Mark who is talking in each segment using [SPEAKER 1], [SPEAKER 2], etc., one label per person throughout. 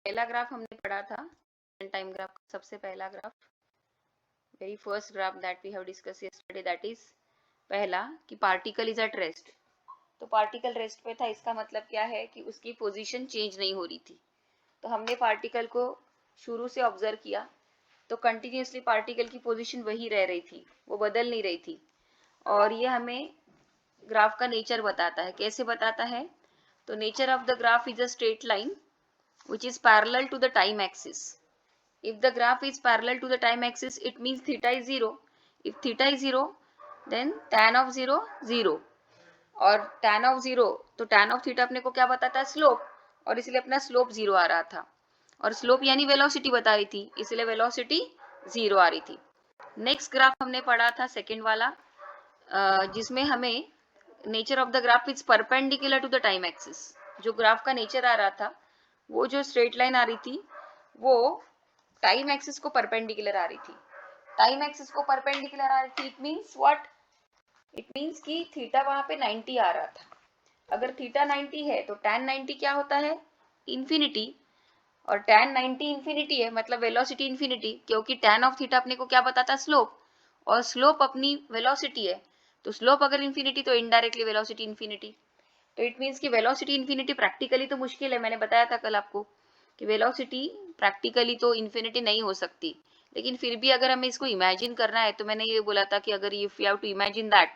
[SPEAKER 1] पहला ग्राफ हमने पढ़ा था टाइम ग्राफ का, सबसे पहला graph, very first graph that we have discuss yesterday, that is पहला कि पार्टिकल इज एट रेस्ट। तो पार्टिकल रेस्ट पे था, इसका मतलब क्या है कि उसकी पोजीशन चेंज नहीं हो रही थी। तो हमने पार्टिकल को शुरू से ऑब्जर्व किया तो कंटिन्यूसली पार्टिकल की पोजीशन वही रह रही थी, वो बदल नहीं रही थी। और ये हमें ग्राफ का नेचर बताता है। कैसे बताता है? तो nature of the graph is a straight line which is parallel to the time axis. If the graph is parallel to the time axis, it means theta is 0. If theta is 0, then tan of 0 0. और tan of 0, तो tan of theta अपने को क्या बताता है? Slope, और इसलिए अपना स्लोप 0 आ रहा था। और स्लोप यानी वेलोसिटी बता रही थी, इसलिए वेलोसिटी 0 आ रही थी। नेक्स्ट ग्राफ हमने पढ़ा था सेकेंड वाला, जिसमें हमें nature of the graph is perpendicular to the time axis. जो ग्राफ का नेचर आ रहा था, वो जो स्ट्रेट लाइन आ रही थी वो टाइम एक्सिस को परपेंडिकुलर आ रही थी। टाइम एक्सिस को परपेंडिकुलर आ रही थी, it means what? It means कि थीटा वहां पे 90 आ रहा था। अगर थीटा 90 है तो tan 90 क्या होता है? इंफिनिटी। और tan 90 इंफिनिटी है, मतलब वेलोसिटी इंफिनिटी, क्योंकि tan ऑफ थीटा अपने को क्या बताता है? स्लोप, और स्लोप अपनी वेलोसिटी है। तो स्लोप अगर इंफिनिटी तो इनडायरेक्टली वेलोसिटी इंफिनिटी। तो इट मीन्स कि वेलोसिटी इंफिनिटी प्रैक्टिकली तो मुश्किल है, मैंने बताया था कल आपको कि वेलोसिटी प्रैक्टिकली तो इंफिनिटी नहीं हो सकती, लेकिन फिर भी अगर हमें इसको इमेजिन करना है तो मैंने ये बोला था कि अगर if you have to imagine that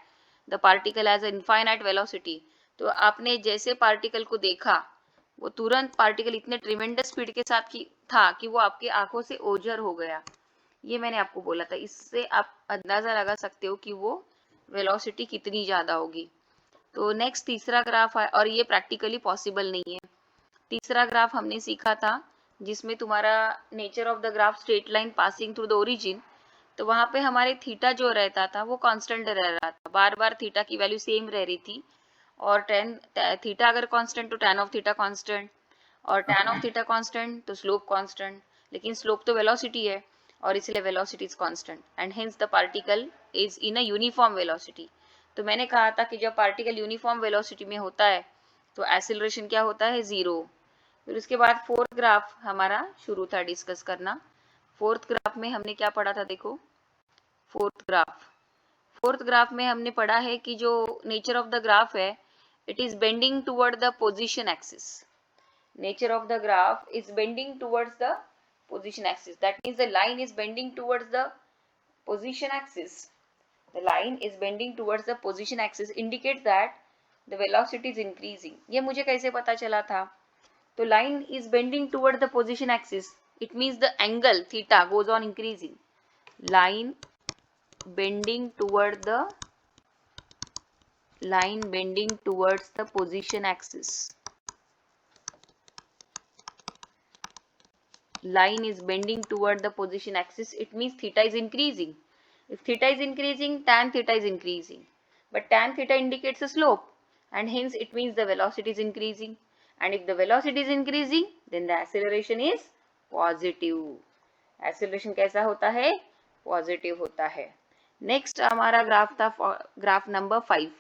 [SPEAKER 1] the particle has infinite velocity, तो आपने जैसे पार्टिकल को देखा वो तुरंत पार्टिकल इतने ट्रिमेंडस स्पीड के साथ की था कि वो आपके आंखों से ओझल हो गया। ये मैंने आपको बोला था। इससे आप अंदाजा लगा सकते हो कि वो वेलोसिटी कितनी ज्यादा होगी। तो नेक्स्ट तीसरा ग्राफ है, और ये प्रैक्टिकली पॉसिबल नहीं है। तीसरा ग्राफ हमने सीखा था जिसमें तुम्हारा nature of the graph straight line passing through the origin. तो वहां पे हमारे थीटा जो रहता था वो कांस्टेंट रह रहा था, बार बार थीटा की वैल्यू सेम रह रही थी। और टेन थीटा अगर कांस्टेंट तो tan ऑफ थीटा कांस्टेंट, और tan ऑफ थीटा कांस्टेंट तो स्लोप कांस्टेंट। लेकिन स्लोप तो वेलोसिटी है, और इसलिए velocity is constant and hence the particle is in a uniform velocity. तो मैंने कहा था कि जब पार्टिकल यूनिफॉर्म वेलोसिटी में होता है तो एक्सीलरेशन क्या होता है? 0। फिर उसके बाद फोर्थ ग्राफ हमारा शुरू था डिस्कस करना। फोर्थ ग्राफ में हमने क्या पढ़ा था? देखो फोर्थ ग्राफ में हमने पढ़ा है कि जो नेचर ऑफ द ग्राफ है, it is bending toward the position axis. Nature of the graph is bending towards the position axis. That means the line is bending towards the position axis. The line is bending towards the position axis indicates that the velocity is increasing. ये मुझे कैसे पता चला था? तो line is bending toward the position axis. It means the angle theta goes on increasing. Line bending toward the position axis. Line is bending toward the position axis, it means theta is increasing. If theta is increasing, tan theta is increasing, but tan theta indicates a slope, and hence it means the velocity is increasing. And if the velocity is increasing, then the acceleration is positive. Acceleration कैसा होता है? Positive होता है। Next हमारा graph था graph number 5,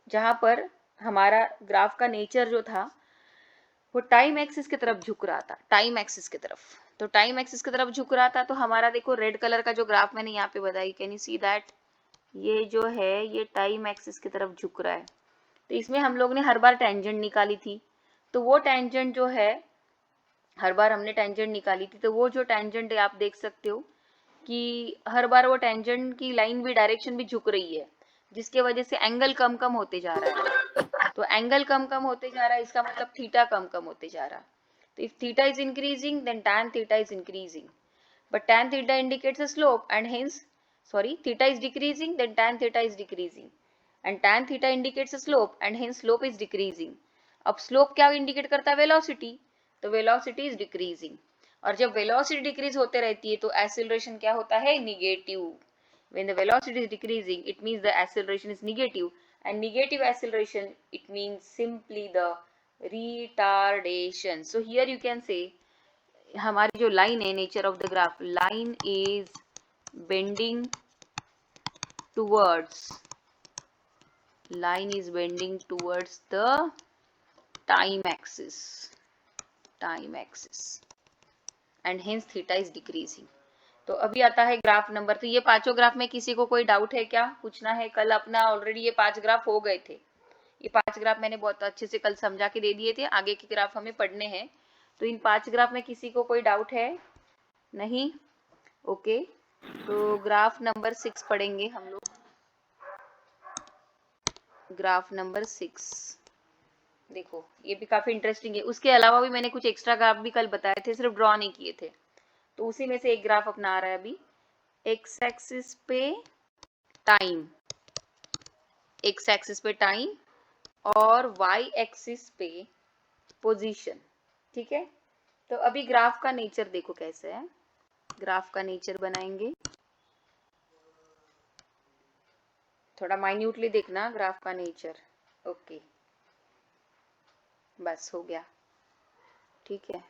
[SPEAKER 1] जहां पर हमारा ग्राफ का नेचर जो था वो टाइम एक्सिस की तरफ झुक रहा था। टाइम एक्सिस की तरफ, तो टाइम एक्सिस की तरफ झुक रहा था। तो हमारा देखो रेड कलर का जो ग्राफ मैंने यहाँ पे बताई, कैन यू सी दैट? ये जो है ये टाइम एक्सिस की तरफ झुक रहा है। तो इसमें हम लोग ने हर बार टेंजेंट निकाली थी। तो वो टेंजेंट जो है, हर बार हमने टेंजेंट निकाली थी, तो वो जो टेंजेंट है आप देख सकते हो कि हर बार वो टेंजेंट की लाइन भी, डायरेक्शन भी झुक रही है, जिसके वजह से एंगल कम कम होते जा रहा है। तो एंगल कम कम होते जा रहा है, इसका मतलब थीटा कम कम होते जा रहा है। तो if theta is increasing then tan theta is increasing, but tan theta indicates a slope and hence, sorry, theta is decreasing then tan theta is decreasing, and tan theta indicates a slope and hence slope is decreasing. अब slope क्या indicate करता है? Velocity, तो velocity is decreasing. और जब velocity decrease होते रहती है तो एक्सेलरेशन क्या होता है? Negative. when the velocity is decreasing, it means the acceleration is negative, and negative acceleration, it means simply the retardation. So here you can say हमारी जो लाइन है, nature of the graph, line is bending towards the time axis. Time axis and hence theta is decreasing. तो अभी आता है graph number, तो ये पांचों ग्राफ में किसी को कोई डाउट है क्या, पूछना है? कल अपना ऑलरेडी ये 5 ग्राफ हो गए थे, ये 5 ग्राफ मैंने बहुत अच्छे से कल समझा के दे दिए थे, आगे के ग्राफ हमें पढ़ने हैं। तो इन 5 ग्राफ में किसी को कोई डाउट है? नहीं? ओके, तो ग्राफ नंबर 6 पढ़ेंगे हम लोग। ग्राफ नंबर 6 देखो, ये भी काफी इंटरेस्टिंग है। उसके अलावा भी मैंने कुछ एक्स्ट्रा ग्राफ भी कल बताए थे, सिर्फ ड्रॉ नहीं किए थे, तो उसी में से एक ग्राफ अपना आ रहा है अभी। एक्स एक्सिस पे टाइम, एक्स एक्सिस पे टाइम और वाई एक्सिस पे पोजीशन, ठीक है। तो अभी ग्राफ का नेचर देखो कैसे है, ग्राफ का नेचर बनाएंगे, थोड़ा माइन्यूटली देखना ग्राफ का नेचर। ओके, बस हो गया, ठीक है।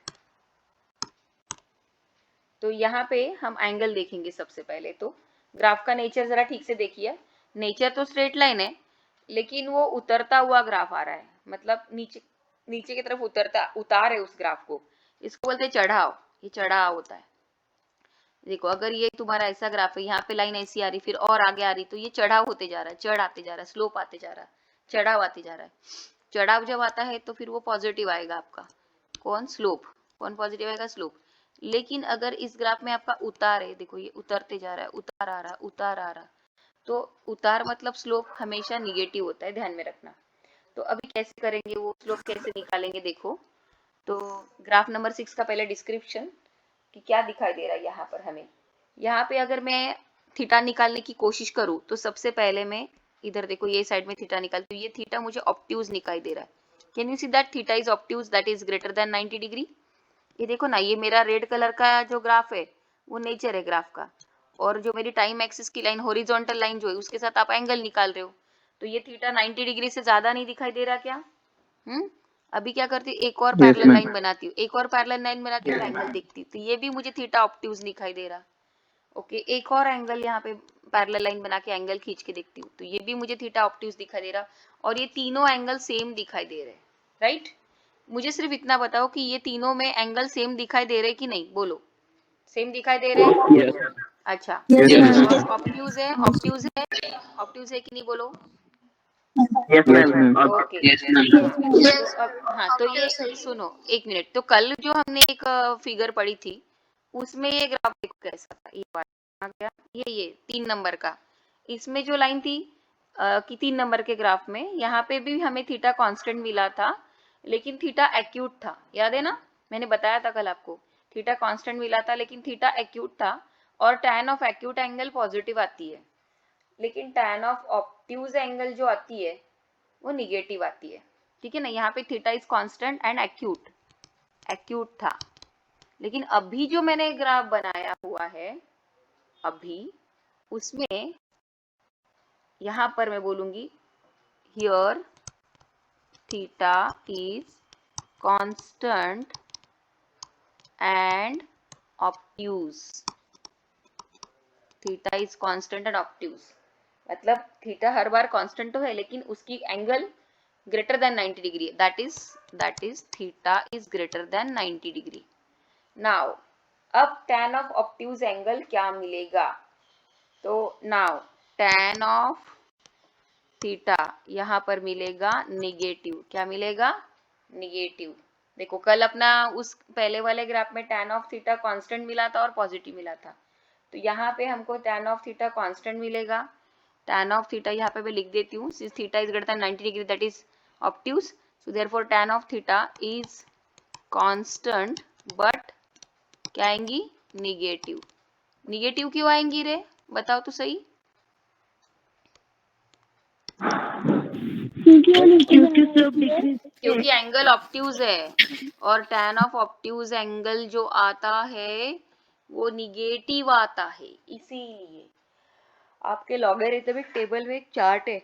[SPEAKER 1] तो यहाँ पे हम एंगल देखेंगे सबसे पहले। तो ग्राफ का नेचर जरा ठीक से देखिए, नेचर तो स्ट्रेट लाइन है, लेकिन वो उतरता हुआ ग्राफ आ रहा है, मतलब नीचे नीचे की तरफ उतार है उस ग्राफ को, इसको बोलते हैं चढ़ाव। ये चढ़ाव होता है। देखो, अगर ये तुम्हारा ऐसा ग्राफ है, यहाँ पे लाइन ऐसी आ रही, फिर और आगे आ रही, तो ये चढ़ाव होते जा रहा है, चढ़ आते जा रहा है, स्लोप आते जा रहा है, चढ़ाव आते जा रहा है। चढ़ाव जब आता है तो फिर वो पॉजिटिव आएगा आपका, कौन? स्लोप। कौन पॉजिटिव आएगा? स्लोप। लेकिन अगर इस ग्राफ में आपका उतार है, देखो ये उतरते जा रहा है, उतार आ रहा, उतार आ रहा, तो उतार मतलब स्लोप हमेशा निगेटिव होता है, ध्यान में रखना। तो अभी कैसे करेंगे वो स्लोप, कैसे निकालेंगे? देखो, तो ग्राफ नंबर 6 का पहले डिस्क्रिप्शन कि क्या दिखाई दे रहा है यहाँ पर हमें। यहाँ पे अगर मैं थीटा निकालने की कोशिश करूँ तो सबसे पहले मैं इधर देखो, ये साइड में थीटा निकालती हूँ, ये थीटा मुझे ऑब्ट्यूज दिखाई दे रहा है। Can you see that theta is obtuse, that is greater than 90 degree. ये देखो ना, ये मेरा रेड कलर का जो ग्राफ है वो नेचर है ग्राफ का, और जो मेरी टाइम एक्सिस की लाइन, हॉरिजॉन्टल लाइन जो है, उसके साथ आप एंगल निकाल रहे हो, तो ये थीटा 90 डिग्री से ज्यादा नहीं दिखाई दे रहा क्या? अभी क्या करती हूँ, एक और पैरेलल लाइन बनाती हूँ, एक और पैरेलल लाइन बनाती हूँ, एंगल देखती हूँ, तो ये भी मुझे थीटा ऑब्ट्यूज दिखाई दे रहा। ओके, एक और एंगल यहाँ पे पैरेलल लाइन बना के एंगल खींच के देखती हूँ, तो ये भी मुझे थीटा ऑब्ट्यूज दिखाई दे रहा, और ये तीनों एंगल सेम दिखाई दे रहे, राइट। मुझे सिर्फ इतना बताओ कि ये तीनों में एंगल सेम दिखाई दे रहे कि नहीं, बोलो। सेम दिखाई दे रहे? अच्छा, ऑब्ट्यूज है, ऑब्ट्यूज है, ऑब्ट्यूज है कि नहीं, बोलो। ओके, तो अब हाँ, तो ये सुनो एक मिनट, तो कल जो हमने एक फिगर पढ़ी थी, उसमें ये ग्राफ देखो कैसा था, ये वाला आ गया, ये 3 नंबर का, इसमें जो लाइन थी कि 3 नंबर के ग्राफ में, यहाँ पे भी हमें थीटा कांस्टेंट मिला था, लेकिन थीटा एक्यूट था, याद है ना, मैंने बताया था कल आपको, थीटा कांस्टेंट मिला था लेकिन थीटा एक्यूट था, और tan of acute angle positive आती है, लेकिन tan ऑफ ऑब्ट्यूज एंगल जो आती है वो निगेटिव आती है, ठीक है ना। यहाँ पे theta is constant and acute, acute था, लेकिन अभी जो मैंने ग्राफ बनाया हुआ है अभी, उसमें यहाँ पर मैं बोलूंगी here theta is constant and obtuse, theta is constant and obtuse, मतलब थीटा हर बार कांस्टेंट तो है, लेकिन उसकी angle greater than 90 degree, that is theta is greater than 90 degree. Now अब tan ऑफ ऑब्ट्यूज एंगल क्या मिलेगा, तो नाउ tan ऑफ थीटा यहाँ पर मिलेगा निगेटिव, क्या मिलेगा? निगेटिव। देखो, कल अपना उस पहले वाले ग्राफ में tan ऑफ थीटा कांस्टेंट मिला था और पॉजिटिव मिला था, तो यहाँ पे हमको tan ऑफ थीटा कांस्टेंट मिलेगा। tan ऑफ थीटा यहाँ पे मैं लिख देती हूँ, since theta is greater than 90 degree, that is obtuse, so therefore tan of theta is constant, but क्या आएंगी? निगेटिव। निगेटिव क्यों आएंगी रे, बताओ तो सही। क्योंकि एंगल ऑब्ट्यूज है, और tan ऑफ ऑब्ट्यूज एंगल जो आता है वो निगेटिव आता है, इसीलिए आपके लॉगरिथमिक टेबल में एक चार्ट है,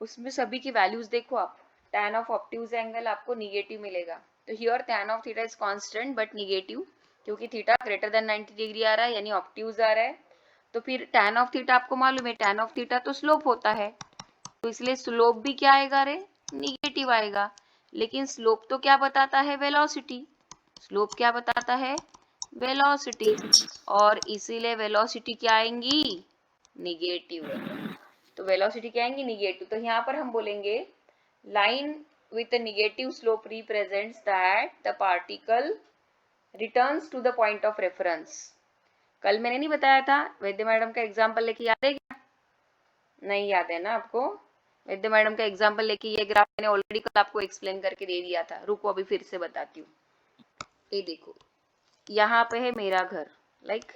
[SPEAKER 1] उसमें सभी की वैल्यूज देखो आप, tan ऑफ ऑब्ट्यूज एंगल आपको निगेटिव मिलेगा। तो here tan of theta is constant but negative, क्योंकि थीटा ग्रेटर देन 90 डिग्री आ रहा है, यानी ऑब्ट्यूज आ रहा है। तो फिर tan ऑफ थीटा आपको मालूम है, tan ऑफ थीटा तो स्लोप होता है, तो इसलिए स्लोप भी क्या आएगा रे? निगेटिव आएगा। लेकिन स्लोप तो क्या बताता है, वेलोसिटी। स्लोप क्या बताता है, वेलोसिटी, और इसीलिए वेलोसिटी क्या आएंगी, निगेटिव। तो वेलोसिटी क्या आएंगी, निगेटिव। तो यहाँ पर हम बोलेंगे line with a negative slope represents that the particle returns to the point of reference। कल मैंने नहीं बताया था, वैद्य मैडम का एग्जाम्पल लेके याद है क्या, नहीं याद है ना आपको। वैद्य मैडम का एग्जाम्पल लेके ये ग्राफ मैंने ऑलरेडी कल आपको एक्सप्लेन करके दे दिया था, रुको अभी फिर से बताती हूँ। ये देखो, यहाँ पे है मेरा घर, लाइक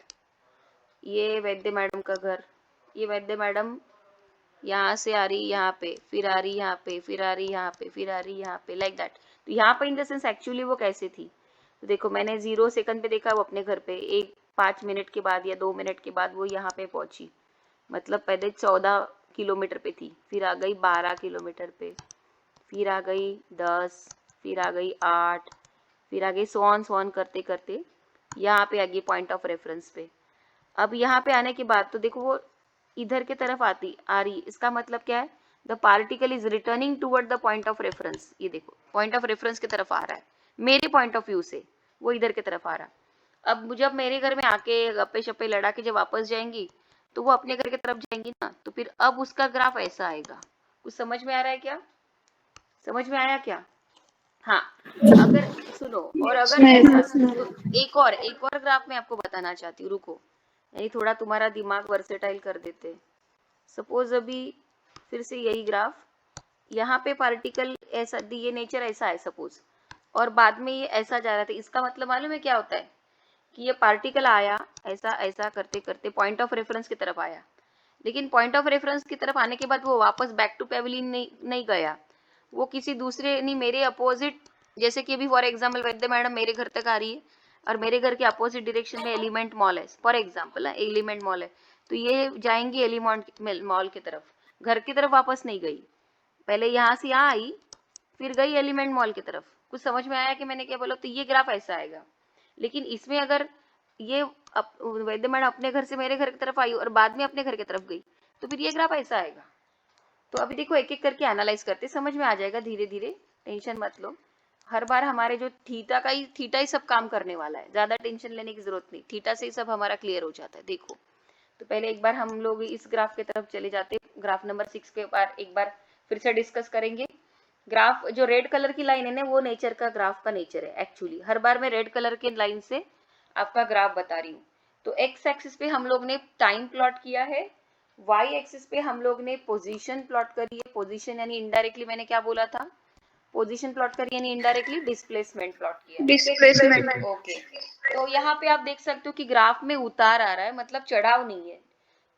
[SPEAKER 1] ये वैद्य मैडम का घर, ये वैद्य मैडम यहाँ से आ रही यहाँ पे, फिर आ रही यहाँ पे, फिर आ रही यहाँ पे, फिर आ रही यहाँ पे, लाइक दैट। तो यहाँ पे इन द सेंस एक्चुअली वो कैसे थी, तो देखो मैंने 0 सेकंड पे देखा वो अपने घर पे, 5 मिनट के बाद या 2 मिनट के बाद वो यहाँ पे पहुंची, मतलब पहले 14 किलोमीटर पे थी, फिर आ गई 12 किलोमीटर पे, फिर आ गई 10, फिर आ गई 8, फिर आ गई सोन करते करते यहाँ पे आ गई पॉइंट ऑफ रेफरेंस पे। अब यहाँ पे आने के बाद तो देखो वो इधर के तरफ आ रही, इसका मतलब क्या है, the particle is returning toward the point of reference. ये देखो पॉइंट ऑफ रेफरेंस की तरफ आ रहा है, मेरे पॉइंट ऑफ व्यू से वो इधर की तरफ आ रहा। अब जब मेरे घर में आके गप्पे शप्पे लड़ा के जब वापस जाएंगी तो वो अपने घर की तरफ जाएंगी ना, तो फिर अब उसका ग्राफ ऐसा आएगा। कुछ समझ में आ रहा है क्या, समझ में आया क्या। हाँ, अगर सुनो, और अगर ऐसा तो एक और ग्राफ मैं आपको बताना चाहती हूँ, रुको, यानी थोड़ा तुम्हारा दिमाग वर्सेटाइल कर देते। सपोज अभी फिर से यही ग्राफ, यहाँ पे पार्टिकल ऐसा, ये नेचर ऐसा है सपोज, और बाद में ये ऐसा जा रहा था, इसका मतलब मालूम है क्या होता है, कि ये पार्टिकल आया ऐसा ऐसा करते करते पॉइंट ऑफ रेफरेंस की तरफ आया, लेकिन पॉइंट ऑफ रेफरेंस की तरफ आने के बाद वो वापस बैक टू पेविलियन नहीं गया, वो किसी दूसरे नहीं, मेरे अपोजिट, जैसे कि अभी फॉर एग्जाम्पल वैद्य मैडम मेरे घर तक आ रही है और मेरे घर के अपोजिट डायरेक्शन में एलिमेंट मॉल है, फॉर एग्जाम्पल एलिमेंट मॉल है, तो ये जाएंगी एलिमेंट मॉल की तरफ, घर की तरफ वापस नहीं गई, पहले यहाँ से यहाँ आई फिर गई एलिमेंट मॉल की तरफ। कुछ समझ में आया कि मैंने क्या बोला, तो ये ग्राफ ऐसा आएगा। लेकिन इसमें अगर ये वैद्य मैडम अपने घर से मेरे घर की तरफ आई और बाद में अपने घर की तरफ गई, तो फिर ये ग्राफ ऐसा आएगा। तो अभी देखो एक एक करके एनालाइज करते, समझ में आ जाएगा धीरे धीरे, टेंशन मत लो। हर बार हमारे जो थीटा ही सब काम करने वाला है, ज्यादा टेंशन लेने की जरूरत नहीं, थीटा से ही सब हमारा क्लियर हो जाता है। देखो तो पहले एक बार हम लोग इस ग्राफ की तरफ चले जाते, ग्राफ नंबर 6 के बार एक बार फिर से डिस्कस करेंगे। ग्राफ जो रेड कलर की लाइन है ना, वो नेचर का ग्राफ का नेचर है एक्चुअली, हर बार मैं रेड कलर के लाइन से आपका ग्राफ बता रही हूँ। तो एक्स एक्सिस पे हम लोग ने टाइम प्लॉट किया है, वाई एक्सिस पे हम लोग ने पोजीशन प्लॉट करी है, पोजीशन यानी इनडायरेक्टली मैंने क्या बोला था, पोजीशन प्लॉट करी यानी इनडायरेक्टली डिस्प्लेसमेंट प्लॉट किया, डिस्प्लेसमेंट। ओके, तो यहाँ पे आप देख सकते हो कि ग्राफ में उतार आ रहा है, मतलब चढ़ाव नहीं है,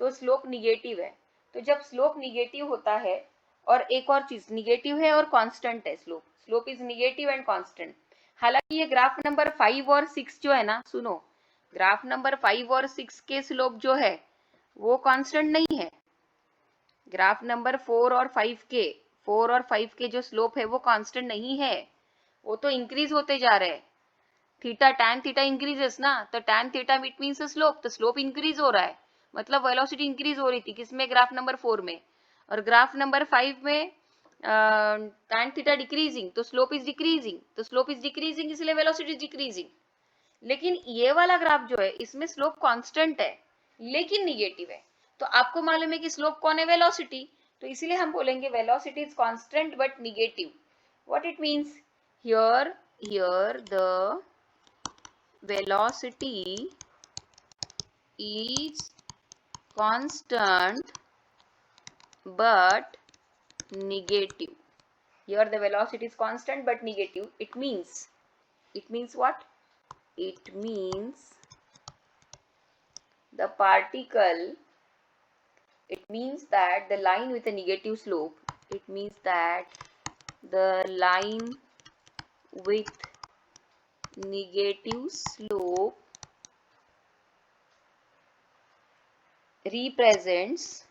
[SPEAKER 1] तो स्लोप निगेटिव है। तो जब स्लोप निगेटिव होता है, और एक और चीज निगेटिव है और कांस्टेंट है, slope is negative and constant. हालांकि ये ग्राफ नंबर 5 और 6 जो है ना, सुनो, ग्राफ नंबर 5 और 6 के स्लोप जो है वो कांस्टेंट नहीं है। ग्राफ नंबर 4 और 5 के जो स्लोप है वो कांस्टेंट नहीं है, वो तो इंक्रीज होते जा रहे हैं। थीटा टैन थीटा इंक्रीजेस ना, तो tan theta it means slope, तो स्लोप इंक्रीज हो रहा है, मतलब वेलोसिटी इंक्रीज हो रही थी किसमें, ग्राफ नंबर 4 में, और ग्राफ नंबर 5 में टैन थीटा डिक्रीजिंग, तो स्लोप इज डिक्रीजिंग, तो स्लोप इज डिक्रीजिंग इसलिए वेलोसिटी डिक्रीजिंग। लेकिन ये वाला ग्राफ जो है इसमें स्लोप कांस्टेंट है लेकिन निगेटिव है। तो आपको मालूम है कि स्लोप कौन है, वेलोसिटी, तो इसीलिए हम बोलेंगे velocity is constant but negative. What it means, here the velocity is constant but negative. Here the velocity is constant but negative. It means what? It means the particle, it means that the line with a negative slope, it means that the line with negative slope represents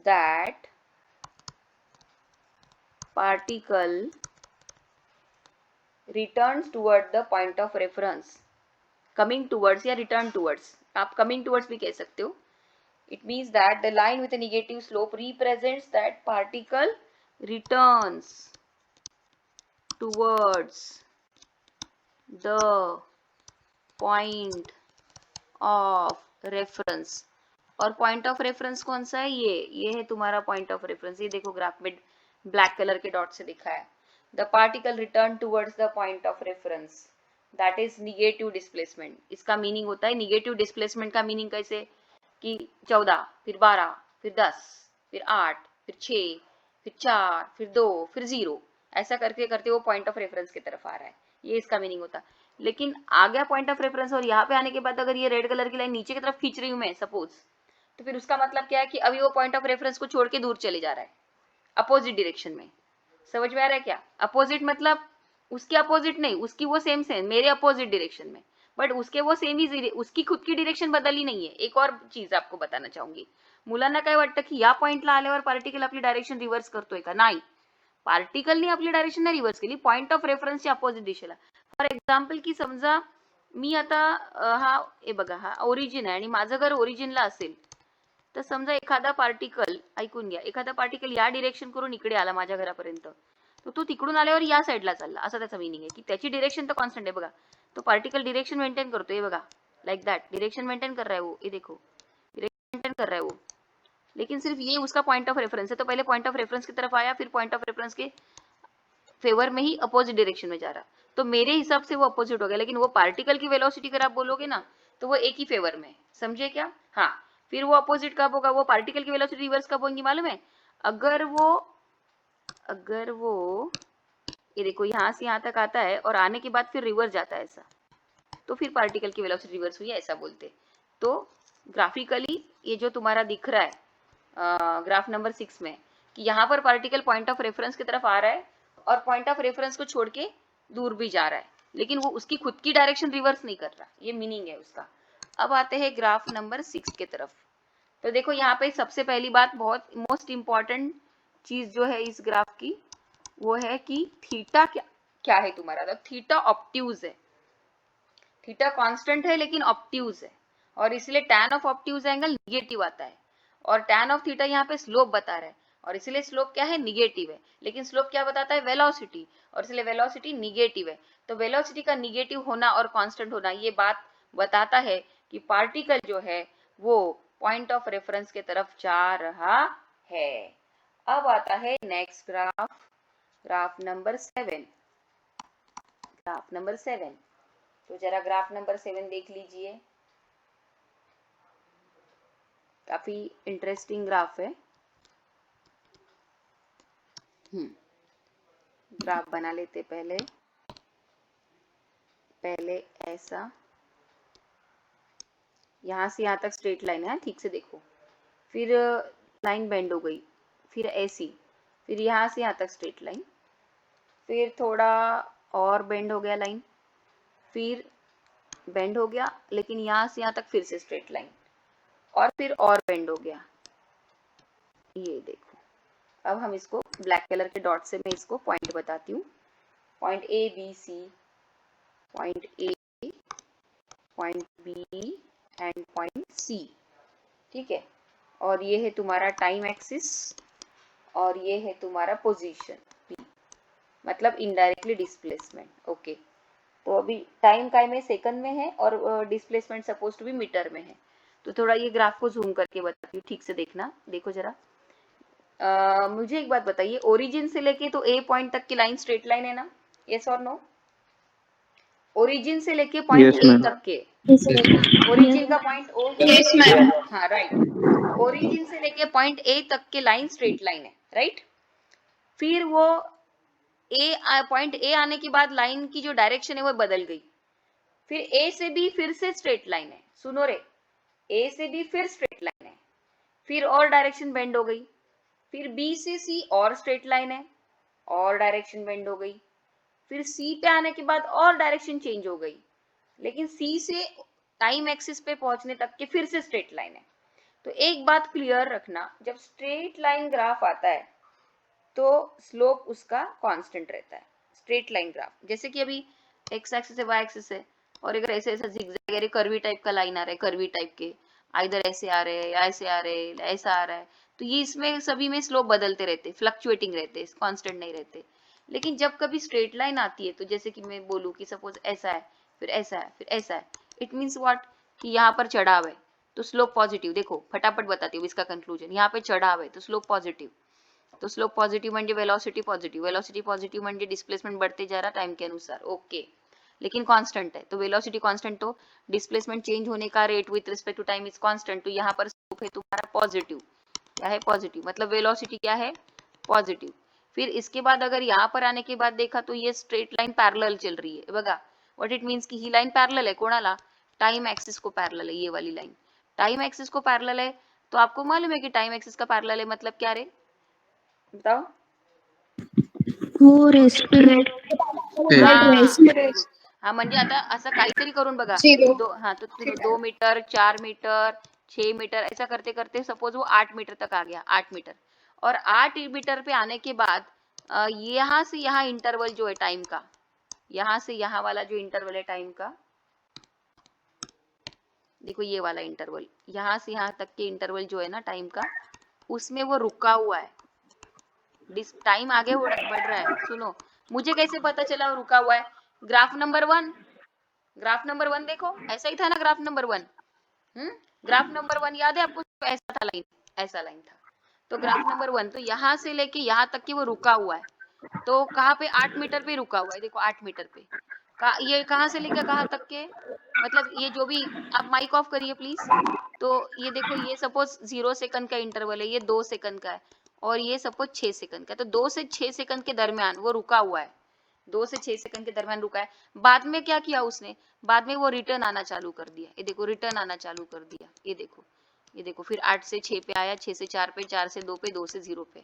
[SPEAKER 1] that particle returns toward the point of reference, coming towards या return towards, आप coming towards भी कह सकते हो। It means that the line with a negative slope represents that particle returns towards the point of reference। और point of reference कौन सा है? ये है तुम्हारा पॉइंट ऑफ रेफरेंस। ये देखो ग्राफ में ब्लैक कलर के डॉट से लिखा है, the particle return towards the point of reference, that is negative displacement. इसका मीनिंग होता है, निगेटिव डिस्प्लेसमेंट का मीनिंग कैसे कि 14 फिर 12 फिर 10 फिर 8 फिर 6 फिर 4 फिर 2 फिर 0, ऐसा करके करते वो पॉइंट ऑफ रेफरेंस की तरफ आ रहा है, ये इसका मीनिंग होता है। लेकिन आ गया पॉइंट ऑफ रेफरेंस और यहाँ पे आने के बाद अगर ये रेड कलर की लाइन नीचे की तरफ खींच रही हूँ मैं सपोज, तो फिर उसका मतलब क्या है कि अभी वो पॉइंट ऑफ रेफरेंस को छोड़ के दूर चले जा रहा है, अपोजिट डायरेक्शन में। समझ में आ रहा है क्या? अपोजिट मतलब उसके अपोजिट नहीं, उसकी वो सेम मेरे अपोजिट डायरेक्शन में, बट उसके वो सेम ही, उसकी खुद की डायरेक्शन बदली नहीं है। एक और चीज आपको बताना चाहूंगी, मुलांना काय वाटतं की या पॉइंटला आल्यावर पार्टिकल आपली डायरेक्शन रिव्हर्स करतोय का? नाही, पार्टिकलने आपली डायरेक्शन नाही रिव्हर्स केली, पॉइंट ऑफ रेफरन्सच्या अपोजिट दिशेला। फॉर एक्झाम्पल की समजा मी आता हा हे बघा हा ओरिजिन आहे आणि माझं घर ओरिजिनला असेल, तर समजा एखादा पार्टिकल, ऐकून घ्या, एखादा पार्टिकल या डिरेक्शन करून इकडे आला माझ्या घरापर्यंत, तर तो तिकडून आल्यावर या साईडला चालला, असं त्याचा मीनिंग आहे की त्याची डिरेक्शन तर कॉन्स्टंट आहे। बघा तो पार्टिकल डिरेक्शन मेंटेन करतोय, हे बघा लाइक दैट डिरेक्शन मेंटेन कर रहा है वो, ये देखो डिरेक्शन मेंटेन कर रहा है वो, लेकिन सिर्फ ये उसका पॉइंट ऑफ रेफरेंस है। तो पहले पॉइंट ऑफ रेफरेंस की तरफ आया, फिर पॉइंट ऑफ रेफरेंस के फेवर में ही अपोजिट डायरेक्शन में जा रहा, तो मेरे हिसाब से वो अपोजिट हो गया। लेकिन वो पार्टिकल की वेलोसिटी अगर आप बोलोगे ना तो वो एक ही फेवर में, समझे क्या? हाँ, फिर वो अपोजिट कब होगा? वो पार्टिकल की वेलोसिटी रिवर्स कब होगी मालूम है? अगर वो ये देखो यहाँ से यहाँ तक आता है और आने के बाद फिर रिवर्स जाता है ऐसा, तो फिर पार्टिकल की वेलोसिटी रिवर्स हुई है ऐसा बोलते। तो ग्राफिकली ये जो तुम्हारा दिख रहा है ग्राफ नंबर 6 में कि यहाँ पर पार्टिकल पॉइंट ऑफ रेफरेंस की तरफ आ रहा है और पॉइंट ऑफ रेफरेंस को छोड़ के दूर भी जा रहा है, लेकिन वो उसकी खुद की डायरेक्शन रिवर्स नहीं कर रहा, ये मीनिंग है उसका। अब आते हैं ग्राफ नंबर 6 के तरफ। तो देखो यहाँ पे सबसे पहली बात, बहुत मोस्ट इंपॉर्टेंट चीज जो है इस ग्राफ की, वो है कि थीटा क्या है तुम्हारा? तो थीटा ऑब्ट्यूज है, थीटा कांस्टेंट है लेकिन ऑब्ट्यूज है, और इसलिए tan of obtuse angle negative आता है, और tan ऑफ थीटा यहाँ पे स्लोप बता रहा है, और इसलिए स्लोप क्या है? निगेटिव है। लेकिन स्लोप क्या बताता है? वेलोसिटी, और इसलिए वेलोसिटी निगेटिव है। तो वेलोसिटी का निगेटिव होना और कांस्टेंट होना ये बात बताता है कि पार्टिकल जो है वो पॉइंट ऑफ रेफरेंस के तरफ जा रहा है। अब आता है next graph, graph number 7। Graph number 7, तो जरा ग्राफ नंबर 7 देख लीजिए, काफी इंटरेस्टिंग ग्राफ है। ग्राफ बना लेते पहले ऐसा, यहाँ से यहाँ तक स्ट्रेट लाइन है, ठीक से देखो, फिर लाइन बेंड हो गई, फिर ऐसी, फिर यहाँ से यहाँ तक स्ट्रेट लाइन, फिर थोड़ा और बेंड हो गया लाइन, फिर बेंड हो गया लेकिन यहाँ से यहाँ तक फिर से स्ट्रेट लाइन, और फिर और बेंड हो गया। ये देखो, अब हम इसको ब्लैक कलर के डॉट से मैं इसको पॉइंट बताती हूँ, point A B C, point A, point B and point C, ठीक है। और ये है तुम्हारा टाइम एक्सिस, और ये है तुम्हारा पोजीशन पी, मतलब इनडायरेक्टली डिस्प्लेसमेंट। ओके, तो अभी टाइम काय में सेकंड में है और displacement suppose to be metre में है। तो थोड़ा ये ग्राफ को जूम करके बताती हूँ, ठीक से देखना, देखो जरा। मुझे एक बात बताइए, ओरिजिन से लेके तो ए पॉइंट तक की लाइन स्ट्रेट लाइन है ना? यस और नो? ओरिजिन से लेके पॉइंट ए तक के, ओरिजिन का पॉइंट ओ, यस मैम, हाँ राइट, ओरिजिन से लेके पॉइंट ए तक के लाइन स्ट्रेट लाइन है, राइट। फिर वो पॉइंट ए आने के बाद लाइन की जो डायरेक्शन है वो बदल गई, फिर ए से बी फिर से स्ट्रेट लाइन है, सुनो रे, ए से बी फिर स्ट्रेट लाइन है, फिर और डायरेक्शन बेंड हो गई, फिर बी से सी और स्ट्रेट लाइन है और डायरेक्शन बेंड हो गई, फिर सी पे आने के बाद और डायरेक्शन चेंज हो गई, लेकिन सी से टाइम एक्सिस पे पहुंचने तक के फिर से स्ट्रेट लाइन है। तो एक बात क्लियर रखना, जब स्ट्रेट लाइन ग्राफ आता है तो स्लोप उसका कांस्टेंट रहता है, स्ट्रेट लाइन ग्राफ। जैसे कि अभी एक्स एक्सिस है, वाई एक्सिस है, और अगर ऐसे ऐसा जिगजैग कर्वी टाइप का लाइन आ रहा है, कर्वी टाइप के, इधर ऐसे आ रहे हैं या ऐसे आ रहे हैं, ऐसा आ रहा है, तो ये इसमें सभी में स्लोप बदलते रहते, फ्लक्चुएटिंग रहते, कांस्टेंट नहीं रहते। लेकिन जब कभी स्ट्रेट लाइन आती है, तो जैसे कि मैं बोलूँ कि सपोज ऐसा है, फिर ऐसा है, फिर ऐसा है, इट मीन्स व्हाट, कि यहाँ पर चढ़ाव है तो स्लोप पॉजिटिव। देखो फटाफट बताती हूँ इसका कंक्लूजन, यहाँ पे चढ़ाव है तो स्लोप पॉजिटिव, तो स्लोप पॉजिटिव म्हणजे वेलोसिटी पॉजिटिव, वेलोसिटी पॉजिटिव म्हणजे डिस्प्लेसमेंट बढ़ते जा रहा टाइम के अनुसार, ओके। लेकिन कांस्टेंट है, तो वेलोसिटी कांस्टेंट, तो डिस्प्लेसमेंट चेंज होने का rate with respect to time is constant, तो यहाँ पर स्लोप है तुम्हारा पॉजिटिव। क्या है? पॉजिटिव, मतलब वेलोसिटी क्या है? पॉजिटिव। फिर इसके बाद अगर यहाँ पर आने के बाद देखा तो ये स्ट्रेट लाइन पैरेलल चल रही है बघा, व्हाट इट मीन्स की ही लाइन पैरेलल है कोणाला? टाइम एक्सिस को पैरेलल है, ये वाली लाइन टाइम एक्सिस को पैरेलल है। तो आपको मालूम है कि टाइम एक्सिस का पैरेलल है मतलब क्या रे, बताओ।
[SPEAKER 2] हो रेस्ट
[SPEAKER 1] हा म्हणजे आता असं काहीतरी करून बघा,
[SPEAKER 2] Zero.
[SPEAKER 1] तो 2 मीटर, 4 मीटर, 6 मीटर, ऐसा करते करते सपोज वो 8 मीटर तक आ गया, 8 मीटर, और 8 मीटर पे आने के बाद यहाँ से यहाँ इंटरवल जो है टाइम का, यहाँ से यहाँ वाला जो इंटरवल है टाइम का, देखो ये वाला इंटरवल, यहाँ से यहाँ तक के इंटरवल जो है ना टाइम का, उसमें वो रुका हुआ है, टाइम आगे बढ़ रहा है। सुनो, मुझे कैसे पता चला वो रुका हुआ है? ग्राफ नंबर 1, ग्राफ नंबर 1 देखो, ऐसा ही था ना ग्राफ नंबर 1। ग्राफ नंबर 1 याद है आपको? ऐसा था लाइन, ऐसा लाइन था। तो ग्राफ नंबर 1, तो यहाँ से लेके यहाँ तक कि वो रुका हुआ है, तो कहाँ पे? 8 मीटर पे रुका हुआ है, देखो 8 मीटर पे। ये कहाँ से लेकर कहाँ तक के, मतलब ये जो भी, आप माइक ऑफ करिए प्लीज। तो ये देखो, ये सपोज 0 सेकंड का इंटरवल है, ये 2 सेकंड का है, और ये सपोज 6 सेकंड का, तो 2 से 6 सेकंड के दरमियान वो रुका हुआ है, 2 से 6 सेकंड के दरमियान रुका है। बाद में क्या किया उसने? बाद में वो रिटर्न आना चालू कर दिया, ये देखो रिटर्न आना चालू कर दिया, ये देखो, ये देखो, फिर 8 से 6 पे आया, 6 से 4 पे, 4 से 2 पे, 2 से 0 पे।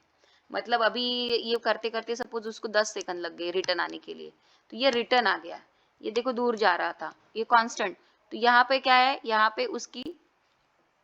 [SPEAKER 1] मतलब अभी ये करते करते सपोज उसको 10 सेकंड लग गए रिटर्न आने के लिए, तो ये रिटर्न आ गया, ये देखो दूर जा रहा था, ये कांस्टेंट। तो यहाँ पे क्या है? यहाँ पे उसकी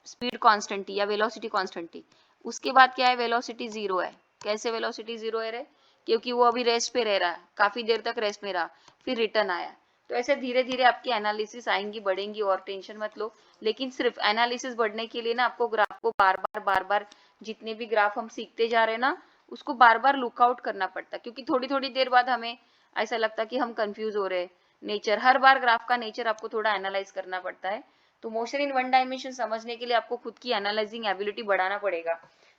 [SPEAKER 1] स्पीड कांस्टेंट थी या वेलोसिटी कांस्टेंट थी। उसके बाद क्या है? वेलोसिटी 0 है। कैसे वेलोसिटी 0 है रे? क्योंकि वो अभी रेस्ट पे रह रहा है, काफी देर तक रेस्ट में रहा, फिर रिटर्न आया। तो ऐसे धीरे धीरे आपकी एनालिसिस आएंगी, बढ़ेंगी, और टेंशन मत लो। लेकिन सिर्फ एनालिसिस बढ़ने के लिए ना आपको ग्राफ को बार बार जितने भी ग्राफ हम सीखते जा रहे हैं ना, उसको बार बार लुकआउट करना पड़ता है, क्योंकि थोड़ी थोड़ी देर बाद हमें ऐसा लगता है कि हम कंफ्यूज हो रहे हैं। नेचर, हर बार ग्राफ का नेचर आपको थोड़ा एनालाइज करना पड़ता है। तो मोशन इन वन डायमेंशन समझने के लिए आपको खुद की एनालाइजिंग एबिलिटी बढ़ाना पड़ेगा।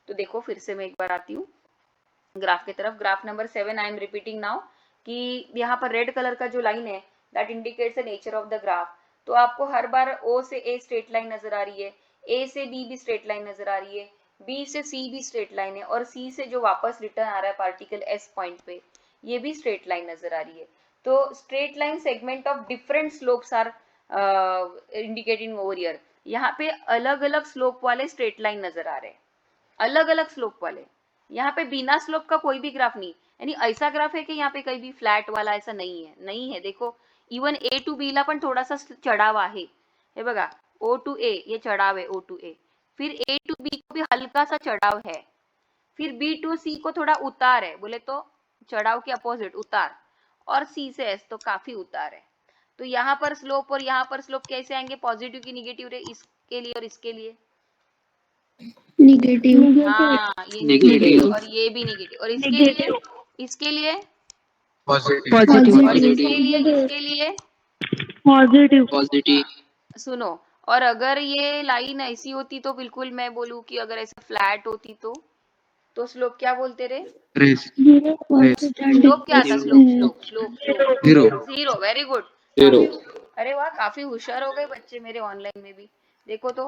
[SPEAKER 1] तो देखो फिर से मैं एक बार आती हूँ ग्राफ की तरफ। Graph number 7 I am repeating now, कि यहाँ पर रेड कलर का जो लाइन है that indicates the nature of the graph. तो आपको हर बार ओ से ए स्ट्रेट लाइन नजर आ रही है, ए से बी भी स्ट्रेट लाइन नजर आ रही है, बी से सी भी स्ट्रेट लाइन है, और सी से जो वापस रिटर्न आ रहा है पार्टिकल एस पॉइंट पे, ये भी स्ट्रेट लाइन नजर आ रही है। तो straight line segment of different slopes are indicating over here. यहाँ पे अलग अलग स्लोप वाले स्ट्रेट लाइन नजर आ रहे हैं, अलग अलग स्लोप वाले। यहाँ पे बिना स्लोप का कोई भी ग्राफ नहीं, यानी ऐसा ग्राफ है कि यहाँ पे कहीं भी फ्लैट वाला ऐसा नहीं है, नहीं है। देखो इवन ए टू बी ला पण थोडासा चढाव आहे, हे बघा ओ टू ए ये चढ़ाव है, ओ टू ए, फिर ए टू बी को भी हल्का सा चढ़ाव है, फिर बी टू सी को थोड़ा उतार है, बोले तो चढ़ाव के अपोजिट उतार, और सी से एस तो काफी उतार है। तो यहाँ पर स्लोप और यहाँ पर स्लोप कैसे आएंगे? पॉजिटिव की निगेटिव रे, इसके लिए और इसके लिए।
[SPEAKER 2] Negative.
[SPEAKER 1] हाँ ये
[SPEAKER 3] Negative.
[SPEAKER 1] निगेटिव, और ये भी निगेटिव, और इसके लिए, इसके लिए,
[SPEAKER 3] Positive.
[SPEAKER 1] और
[SPEAKER 2] Positive.
[SPEAKER 1] इसके लिए, इसके लिए
[SPEAKER 2] Positive.
[SPEAKER 3] Positive.
[SPEAKER 1] सुनो, और अगर ये लाइन ऐसी होती तो बिल्कुल मैं बोलूँ कि अगर ऐसा फ्लैट होती तो स्लोप क्या बोलते रे?
[SPEAKER 3] Rest.
[SPEAKER 2] Zero.
[SPEAKER 1] स्लोप क्या था? Slope slope slope slope
[SPEAKER 3] Zero.
[SPEAKER 1] Zero. Very good,
[SPEAKER 3] Zero.
[SPEAKER 1] अरे वाह, काफी होशियार हो गए बच्चे मेरे ऑनलाइन में भी। देखो तो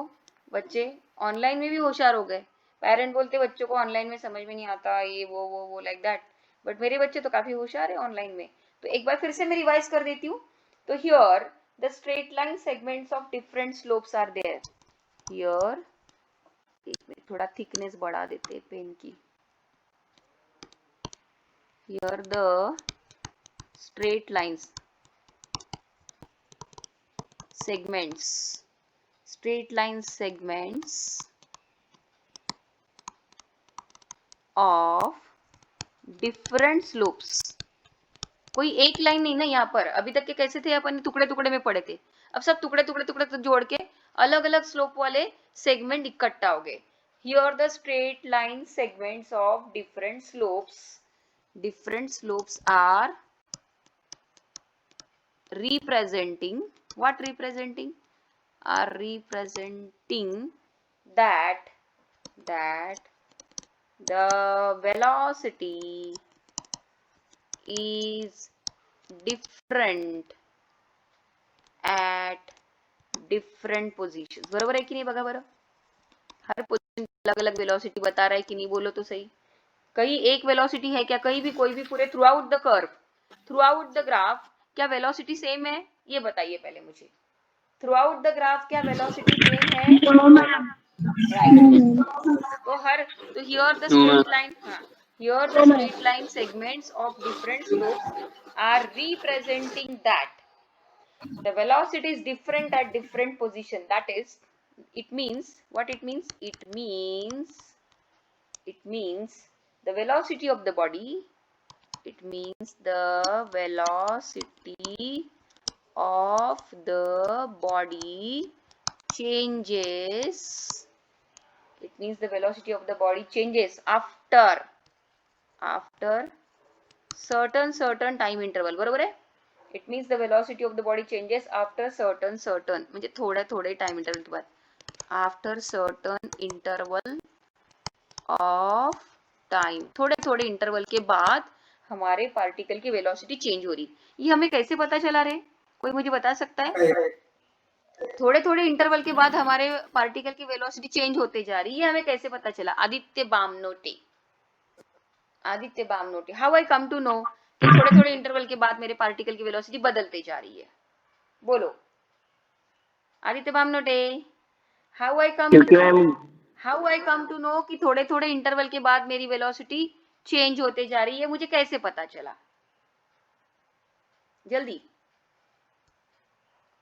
[SPEAKER 1] बच्चे ऑनलाइन में भी होशियार हो गए। पेरेंट बोलते बच्चों को ऑनलाइन में समझ में नहीं आता, ये वो लाइक दैट, बट मेरे बच्चे तो काफी होशियार है ऑनलाइन में। तो एक बार फिर से मैं रिवाइज कर देती हूँ। तो here the straight line segments of different slopes are there. Here, एक मिनट थोड़ा थिकनेस बढ़ा देते हैं पेन की। Here the straight lines segments, straight line segments of different slopes। कोई एक लाइन नहीं ना यहाँ पर, अभी तक के कैसे थे अपन टुकड़े टुकड़े में पड़े थे, अब सब टुकड़े टुकड़े टुकड़े जोड़ के अलग अलग स्लोप वाले सेगमेंट इकट्ठा हो गए। Here the straight line segments of different slopes are representing, what representing? Are representing that the velocity is different at different positions. बरोबर आहे की नाही? बघा बरं, हर पोजीशन अलग अलग वेलोसिटी बता रहा है कि नहीं? बोलो तो सही. कहीं एक वेलोसिटी है क्या? कहीं भी, कोई भी, पूरे through out the curve, through out the graph क्या वेलोसिटी सेम है? ये बताइए पहले मुझे. थ्रू आउट द ग्राफ क्या वेलोसिटी सेम है? राइट. तो here the straight line, here the straight line segments of different slopes are representing that the velocity is different at different position. That is, it means what? It means the velocity of the body, it means the velocity of the body changes, it means the velocity of the body changes after certain time interval. बरोबर आहे? It means the velocity of the body changes after certain म्हणजे थोड़े time interval के बाद, after certain interval of time, थोड़े interval के बाद हमारे पार्टिकल की वेलोसिटी चेंज हो रही. ये हमें कैसे पता चला रे? कोई मुझे बता सकता है? थोड़े इंटरवल के बाद हमारे पार्टिकल की वेलोसिटी चेंज होते जा रही है, हमें कैसे पता चला? Aditya Bamnote, how I come to know कि थोड़े इंटरवल के बाद मेरे पार्टिकल की वेलोसिटी बदलते जा रही है? बोलो Aditya Bamnote, how I come to know कि थोड़े इंटरवल के बाद मेरी वेलोसिटी चेंज होते जा रही है? मुझे कैसे पता चला? जल्दी.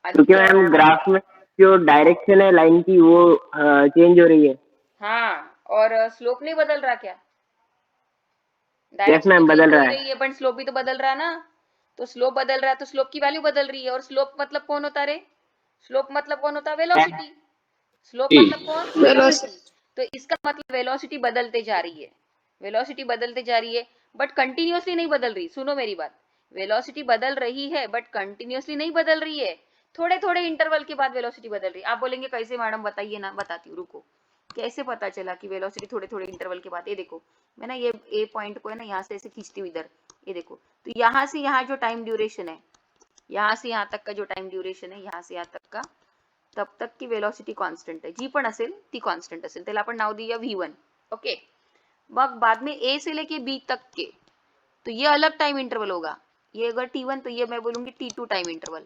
[SPEAKER 3] क्योंकि मैम ग्राफ में जो डायरेक्शन है लाइन की वो चेंज हो रही है.
[SPEAKER 1] हाँ, और स्लोप नहीं बदल रहा क्या?
[SPEAKER 3] यस मैम, बदल रहा है.
[SPEAKER 1] बट स्लोप भी तो बदल रहा ना. तो स्लोप बदल रहा है तो स्लोप की वैल्यू बदल रही है. और स्लोप मतलब कौन होता रे? स्लोप मतलब कौन होता? वेलोसिटी. स्लोप मतलब कौन? वेलोसिटी. तो इसका मतलब वेलोसिटी बदलते जा रही है, वेलोसिटी बदलते जा रही है, बट कंटिन्यूअसली नहीं बदल रही. सुनो मेरी बात, वेलोसिटी बदल रही है बट कंटिन्यूअसली नहीं बदल रही है. थोड़े इंटरवल के बाद वेलोसिटी बदल रही है. आप बोलेंगे कैसे मैडम? बताइए ना. बताती हूँ, रुको. कैसे पता चला कि वेलोसिटी थोड़े इंटरवल के बाद? ये देखो, मैं ना ये ए पॉइंट को है ना यहाँ से ऐसे खींचती हूँ इधर. ये देखो, तो यहाँ से यहाँ जो टाइम ड्यूरेशन है, यहाँ से यहाँ तक का जो टाइम ड्यूरेशन है, यहाँ से यहाँ तक का, तब तक की वेलोसिटी कॉन्स्टंट आहे. जी पण असेल ती कॉन्स्टंट असेल, त्याला आपण नाव देऊया v1. ओके. मग बाद में a से लेके b तक के, तो ये अलग टाइम इंटरवल होगा. ये अगर t1 तो ये मैं बोलूंगी t2 टाइम इंटरवल,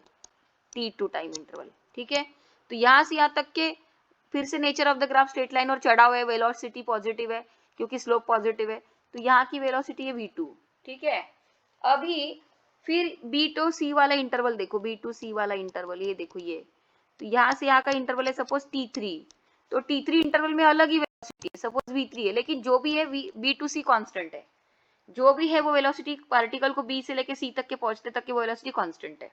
[SPEAKER 1] ठीक है. तो यहाँ से यहाँ तक के फिर से nature of the graph straight line और चढ़ा हुआ है, वेलोसिटी पॉजिटिव है क्योंकि स्लोप पॉजिटिव है. तो यहाँ की वेलोसिटी है v2. ठीक है. अभी फिर b to c वाला इंटरवल देखो, b to c वाला इंटरवल, ये देखो ये. तो यहाँ से यहाँ का इंटरवल है सपोज t3. तो t3 इंटरवल में अलग ही वेलोसिटी है, सपोज v3 है, लेकिन जो भी है b to c कांस्टेंट है. जो भी है वो वेलोसिटी पार्टिकल को b से लेके c तक के पहुंचते तक की वेलोसिटी कांस्टेंट है.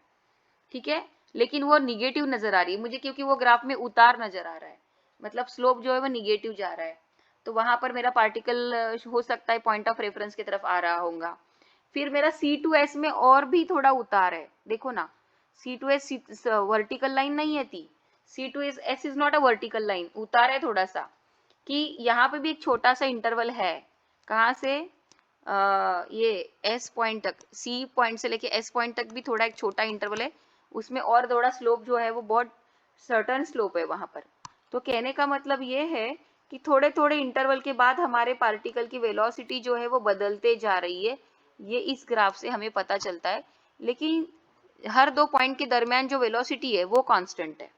[SPEAKER 1] ठीक है. लेकिन वो निगेटिव नजर आ रही है मुझे, क्योंकि वो ग्राफ में उतार नजर आ रहा है, मतलब स्लोप जो है वो निगेटिव जा रहा है. तो वहां पर मेरा पार्टिकल हो सकता है पॉइंट ऑफ रेफरेंस की तरफ आ रहा होगा. फिर मेरा C2S में और भी थोड़ा उतार है, देखो ना. C2S वर्टिकल लाइन नहीं है थी. C2S is not a vertical line, उतार है थोड़ा सा. कि यहाँ पे भी एक छोटा सा इंटरवल है. कहाँ से? ये S पॉइंट तक, C पॉइंट से लेके S पॉइंट तक भी थोड़ा एक छोटा इंटरवल है. उसमें और थोड़ा स्लोप जो है वो बहुत सर्टन स्लोप है वहां पर. तो कहने का मतलब ये है कि थोड़े इंटरवल के बाद हमारे पार्टिकल की वेलोसिटी जो है वो बदलते जा रही है. ये इस ग्राफ से हमें पता चलता है. लेकिन हर दो पॉइंट के दरमियान जो वेलोसिटी है वो कांस्टेंट है.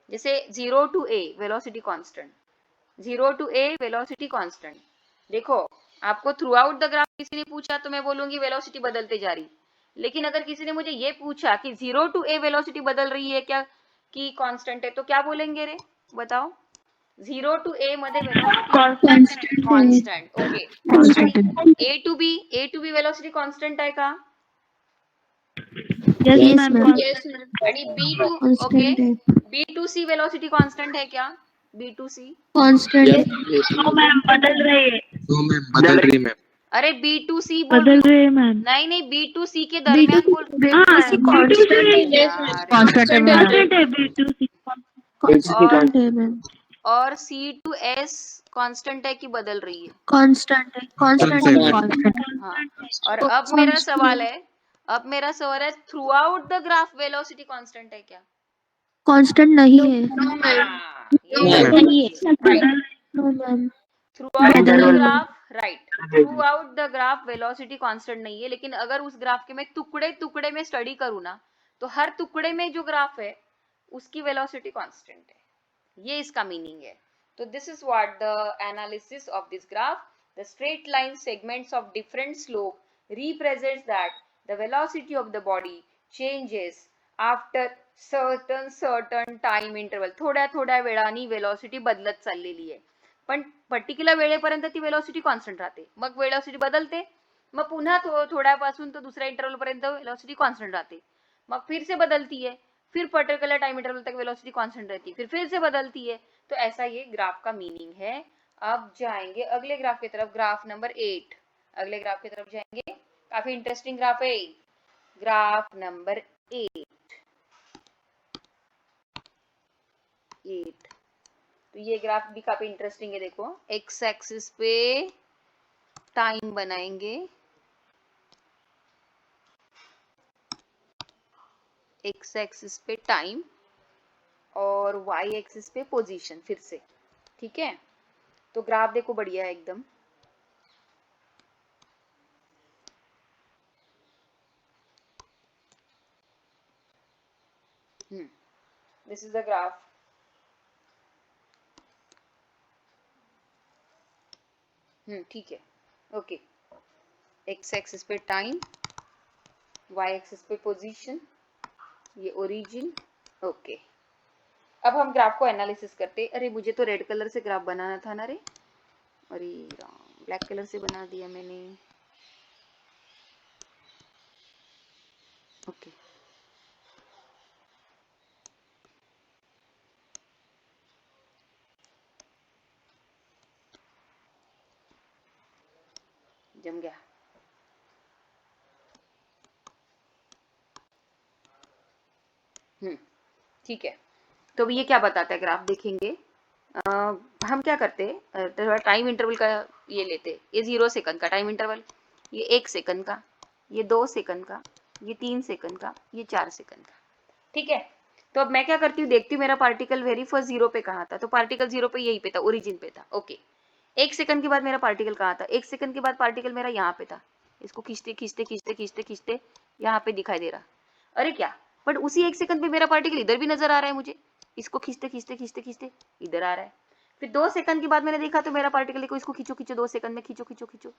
[SPEAKER 1] जैसे 0 to a velocity constant, 0 to a velocity constant. देखो, आपको थ्रू आउट द ग्राफ किसी ने पूछा तो मैं बोलूंगी वेलोसिटी बदलते जा रही. लेकिन अगर किसी ने मुझे ये पूछा कि 0 to a वेलोसिटी बदल रही है क्या कि कांस्टेंट है, तो क्या बोलेंगे रे? बताओ. 0 to a मध्ये velocity constant. Okay. a to b velocity constant आहे का?
[SPEAKER 2] Yes, ma'am.
[SPEAKER 1] आणि b to okay, b to c velocity constant है क्या? B2C
[SPEAKER 2] constant
[SPEAKER 3] Yes.
[SPEAKER 2] No ma'am बदल रही है
[SPEAKER 4] नो मैम बदल रही मैम।
[SPEAKER 1] अरे B2C बोल
[SPEAKER 2] बदल
[SPEAKER 1] रही
[SPEAKER 2] रही है
[SPEAKER 1] हूँ।
[SPEAKER 2] मैम
[SPEAKER 1] नहीं नहीं B2C के दरमियान बोल
[SPEAKER 2] B2C कांस्टेंट है
[SPEAKER 1] यार
[SPEAKER 2] कांस्टेंट है B2C
[SPEAKER 3] B2C
[SPEAKER 2] कांस्टेंट है मैम
[SPEAKER 1] और C2S कांस्टेंट है कि बदल रही है?
[SPEAKER 2] कांस्टेंट है
[SPEAKER 4] Constant है मैम।
[SPEAKER 1] हाँ, और अब मेरा सवाल है throughout the graph velocity constant है क्या?
[SPEAKER 2] कांस्टेंट नहीं है
[SPEAKER 1] हाँ,
[SPEAKER 4] No, ma'am.
[SPEAKER 2] No ma'am
[SPEAKER 1] throughout the
[SPEAKER 3] Interval
[SPEAKER 1] graph, right, throughout the graph velocity constant नहीं है, लेकिन अगर उस ग्राफ के मैं टुकड़े टुकड़े में स्टडी करूँ ना, तो हर टुकड़े में जो ग्राफ है उसकी वेलोसिटी कांस्टेंट है। ये इसका मीनिंग है। तो this is what the analysis of this graph. The straight line segments of different slope represents that the velocity of the body changes after certain time interval. थोड्या थोड्या वेळाने वेलोसिटी बदलत चाललेली आहे, पण पर्टिक्युलर वेळेपर्यंत ती वेलोसिटी कॉन्स्टंट राहते. मग वेलोसिटी बदलते, मग पुन्हा थोड्यापासून तो दुसऱ्या इंटरवल पर्यंत वेलोसिटी कॉन्स्टंट राहते, मग फिर से बदलती है, फिर पर्टिकुलर टाइम इंटरवल तक वेलोसिटी कांस्टेंट रहती है, फिर से बदलती है. तो ऐसा ये ग्राफ का मीनिंग है. अब जाएंगे अगले ग्राफ की तरफ, ग्राफ नंबर 8. अगले ग्राफ की तरफ जाएंगे, काफी इंटरेस्टिंग ग्राफ है. Graph number 8. तो ये ग्राफ भी काफी इंटरेस्टिंग है. देखो एक्स एक्सिस पे टाइम बनाएंगे, एक्स एक्सिस पे टाइम और वाई एक्सिस पे पोजीशन फिर से. ठीक है, तो ग्राफ देखो बढ़िया है एकदम. This is the graph. ठीक है, ओके. एक्स एक्सिस पे टाइम, वाई एक्सिस पे पोजीशन, ये ओरिजिन. ओके, अब हम ग्राफ को एनालिसिस करते. अरे मुझे तो रेड कलर से ग्राफ बनाना था ना रे. अरे राम, ब्लैक कलर से बना दिया मैंने. ओके, जम गया. ठीक है, तो ये क्या बताता है ग्राफ देखेंगे. हम क्या करते हैं, टाइम इंटरवल का ये लेते. ये 0 सेकंड का टाइम इंटरवल, ये 1 सेकंड का, ये 2 सेकंड का, ये 3 सेकंड का, ये 4 सेकंड का. ठीक है, तो अब मैं क्या करती हूँ, देखती हूँ मेरा पार्टिकल वेरी फर्स्ट 0 पे कहाँ था. तो पार्टिकल 0 पे यहीं पे था, ओरिजिन पे था. ओके, 1 सेकंड के बाद मेरा पार्टिकल कहाँ था, 1 सेकंड के बाद पार्टिकल मेरा यहाँ पे था. इसको खींचते खींचते खींचते खींचते खींचते यहाँ पे दिखाई दे रहा. अरे क्या, बट उसी 1 सेकंड पे मेरा पार्टिकल इधर भी नजर आ रहा है मुझे. इसको खींचते खींचते खींचते खींचते इधर आ रहा है. फिर 2 सेकंड के बाद मैंने देखा तो मेरा पार्टिकल, देखो इसको खींचो खींचो 2 सेकंड में, खींचो खींचो खींचो,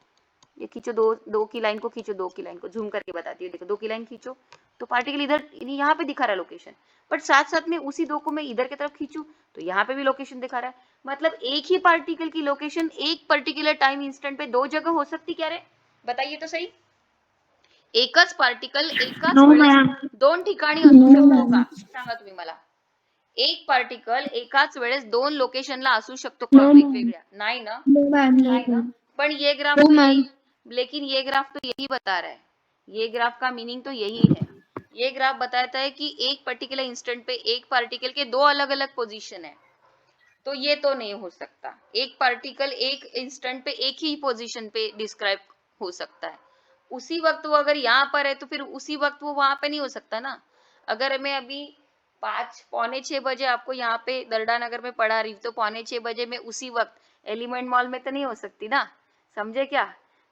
[SPEAKER 1] ये खींचो, दो की लाइन को खींचो, 2 की लाइन को झूम करके बताती है. देखो 2 की लाइन खींचो तो पार्टिकल इधर यहाँ पे दिखा रहा है लोकेशन, बट साथ साथ में उसी 2 को मैं इधर की तरफ खींचू तो यहाँ पे भी लोकेशन दिखा रहा है. मतलब एक ही पार्टिकल की लोकेशन एक पर्टिकुलर टाइम इंस्टेंट पे 2 जगह हो सकती क्या रे, बताइए तो सही. एकच पार्टिकल एकाच
[SPEAKER 2] नो
[SPEAKER 1] वेळेस
[SPEAKER 2] मैम
[SPEAKER 1] 2 ठिकाणी असू शकतो का, सांगा तुम्ही मला. एक पार्टिकल एकाच वेळेस 2 लोकेशनला असू शकतो का
[SPEAKER 2] नो
[SPEAKER 1] वेगवेगळ्या, नाही ना.
[SPEAKER 2] नो मैम
[SPEAKER 1] नहीं ना. पण ये ग्राफ
[SPEAKER 2] नो
[SPEAKER 1] तो
[SPEAKER 2] मैम
[SPEAKER 1] यही, लेकिन ये ग्राफ तो यही बता रहा है, ये ग्राफ का मीनिंग तो यही है. ये ग्राफ बताता है कि एक पर्टिकुलर इंस्टेंट पे एक पार्टिकल के 2 अलग अलग पोजीशन है. तो ये तो नहीं हो सकता. एक पार्टिकल एक इंस्टेंट पे एक ही पोजीशन पे डिस्क्राइब हो सकता है. उसी वक्त वो अगर यहाँ पर है तो फिर उसी वक्त वो वहां पे नहीं हो सकता ना. अगर मैं अभी 5 पौने 6 बजे आपको यहाँ पे दरडा नगर में पढ़ा रही हूँ, तो 5:45 बजे मैं उसी वक्त एलिमेंट मॉल में तो नहीं हो सकती ना, समझे क्या.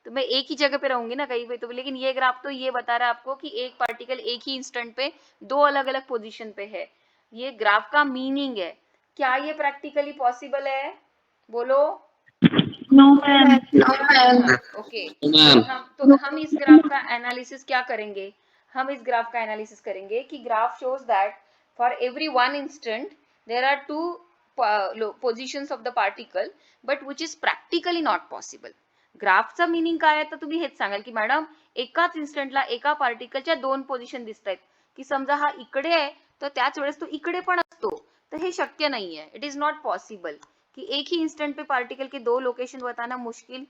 [SPEAKER 1] तो मैं एक ही जगह पे रहूंगी ना कहीं पे तो. लेकिन ये ग्राफ तो ये बता रहा है आपको कि एक पार्टिकल एक ही इंस्टेंट पे 2 अलग अलग पोजीशन पे है. ये ग्राफ का मीनिंग है. क्या ये प्रैक्टिकली पॉसिबल है, बोलो.
[SPEAKER 2] नो मैम
[SPEAKER 1] ओके,
[SPEAKER 4] मैम
[SPEAKER 1] तो हम इस ग्राफ का एनालिसिस क्या करेंगे, हम इस ग्राफ का एनालिसिस करेंगे कि graph shows that for every 1 instant there are 2 positions of the particle but which is practically not possible. ग्राफचा मीनिंग काय आहे तर तुम्ही हेच सांगाल की मॅडम एकाच इन्स्टंटला एका पार्टिकलच्या 2 पोझिशन दिसत आहेत, की समजा हा इकडे आहे तर त्याच वेळेस तो इकडे पण असतो, तो हे शक्य नहीं है, इट इज नॉट पॉसिबल कि एक ही इंस्टेंट पे पार्टिकल के दो लोकेशन बताना मुश्किल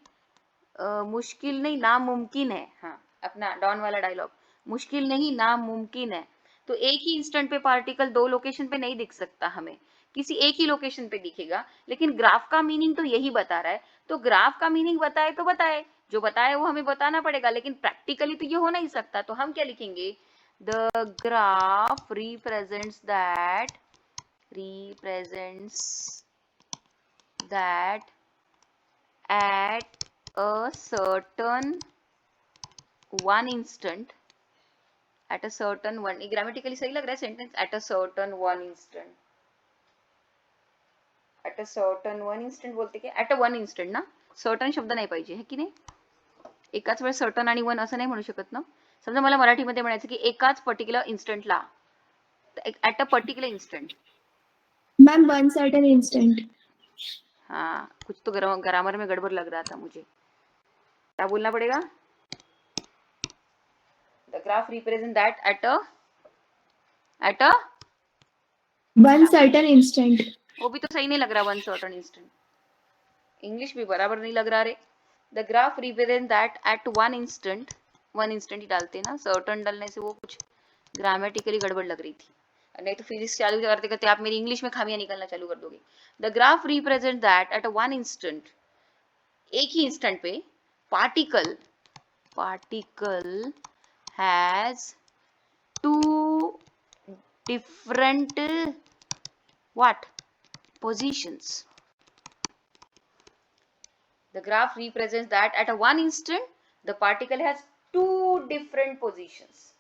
[SPEAKER 1] नहीं नामुमकिन है। हाँ, अपना डॉन वाला डायलॉग, मुश्किल नहीं नामुमकिन है। तो एक ही इंस्टेंट पे पार्टिकल दो लोकेशन पे नहीं दिख सकता, हमें किसी एक ही लोकेशन पे दिखेगा। लेकिन ग्राफ का मीनिंग तो यही बता रहा है, तो ग्राफ का मीनिंग बताए तो बताए, जो बताए वो हमें बताना पड़ेगा, लेकिन प्रैक्टिकली तो ये हो नहीं सकता। तो हम क्या लिखेंगे, the graph represents that at a certain one instant, at a certain one, grammatically सही लग रहा है sentence, at a certain one instant, at a certain one instant बोलते की at a one instant ना, certain शब्द नाही पाहिजे है की नाही, एकाच वेळेस certain आणि one असं नाही म्हणू शकत ना. समजा मला मराठीमध्ये म्हणायचं की एकाच पर्टिक्युलर इन्स्टंटला, at a particular instant.
[SPEAKER 2] Ma'am one certain instant.
[SPEAKER 1] हाँ, कुछ तो ग्रामर में गड़बड़ लग रहा था मुझे, क्या बोलना पड़ेगा, the graph represent that at a
[SPEAKER 2] one certain instant.
[SPEAKER 1] वो भी तो सही नहीं लग रहा, वन सर्टेन इंस्टेंट, इंग्लिश भी बराबर नहीं लग रहा रे. The graph represent that at one instant ही डालते ना, सर्टन डालने से वो कुछ ग्रामेटिकली गड़बड़ लग रही थी, नहीं तो फिजिक्स चालू करते करते आप मेरी इंग्लिश में खामियां निकालना चालू कर दोगे. The graph represent that at one instant, एक ही इंस्टेंट पे particle has two different what positions. The graph represents that at a one instant the particle has two different positions,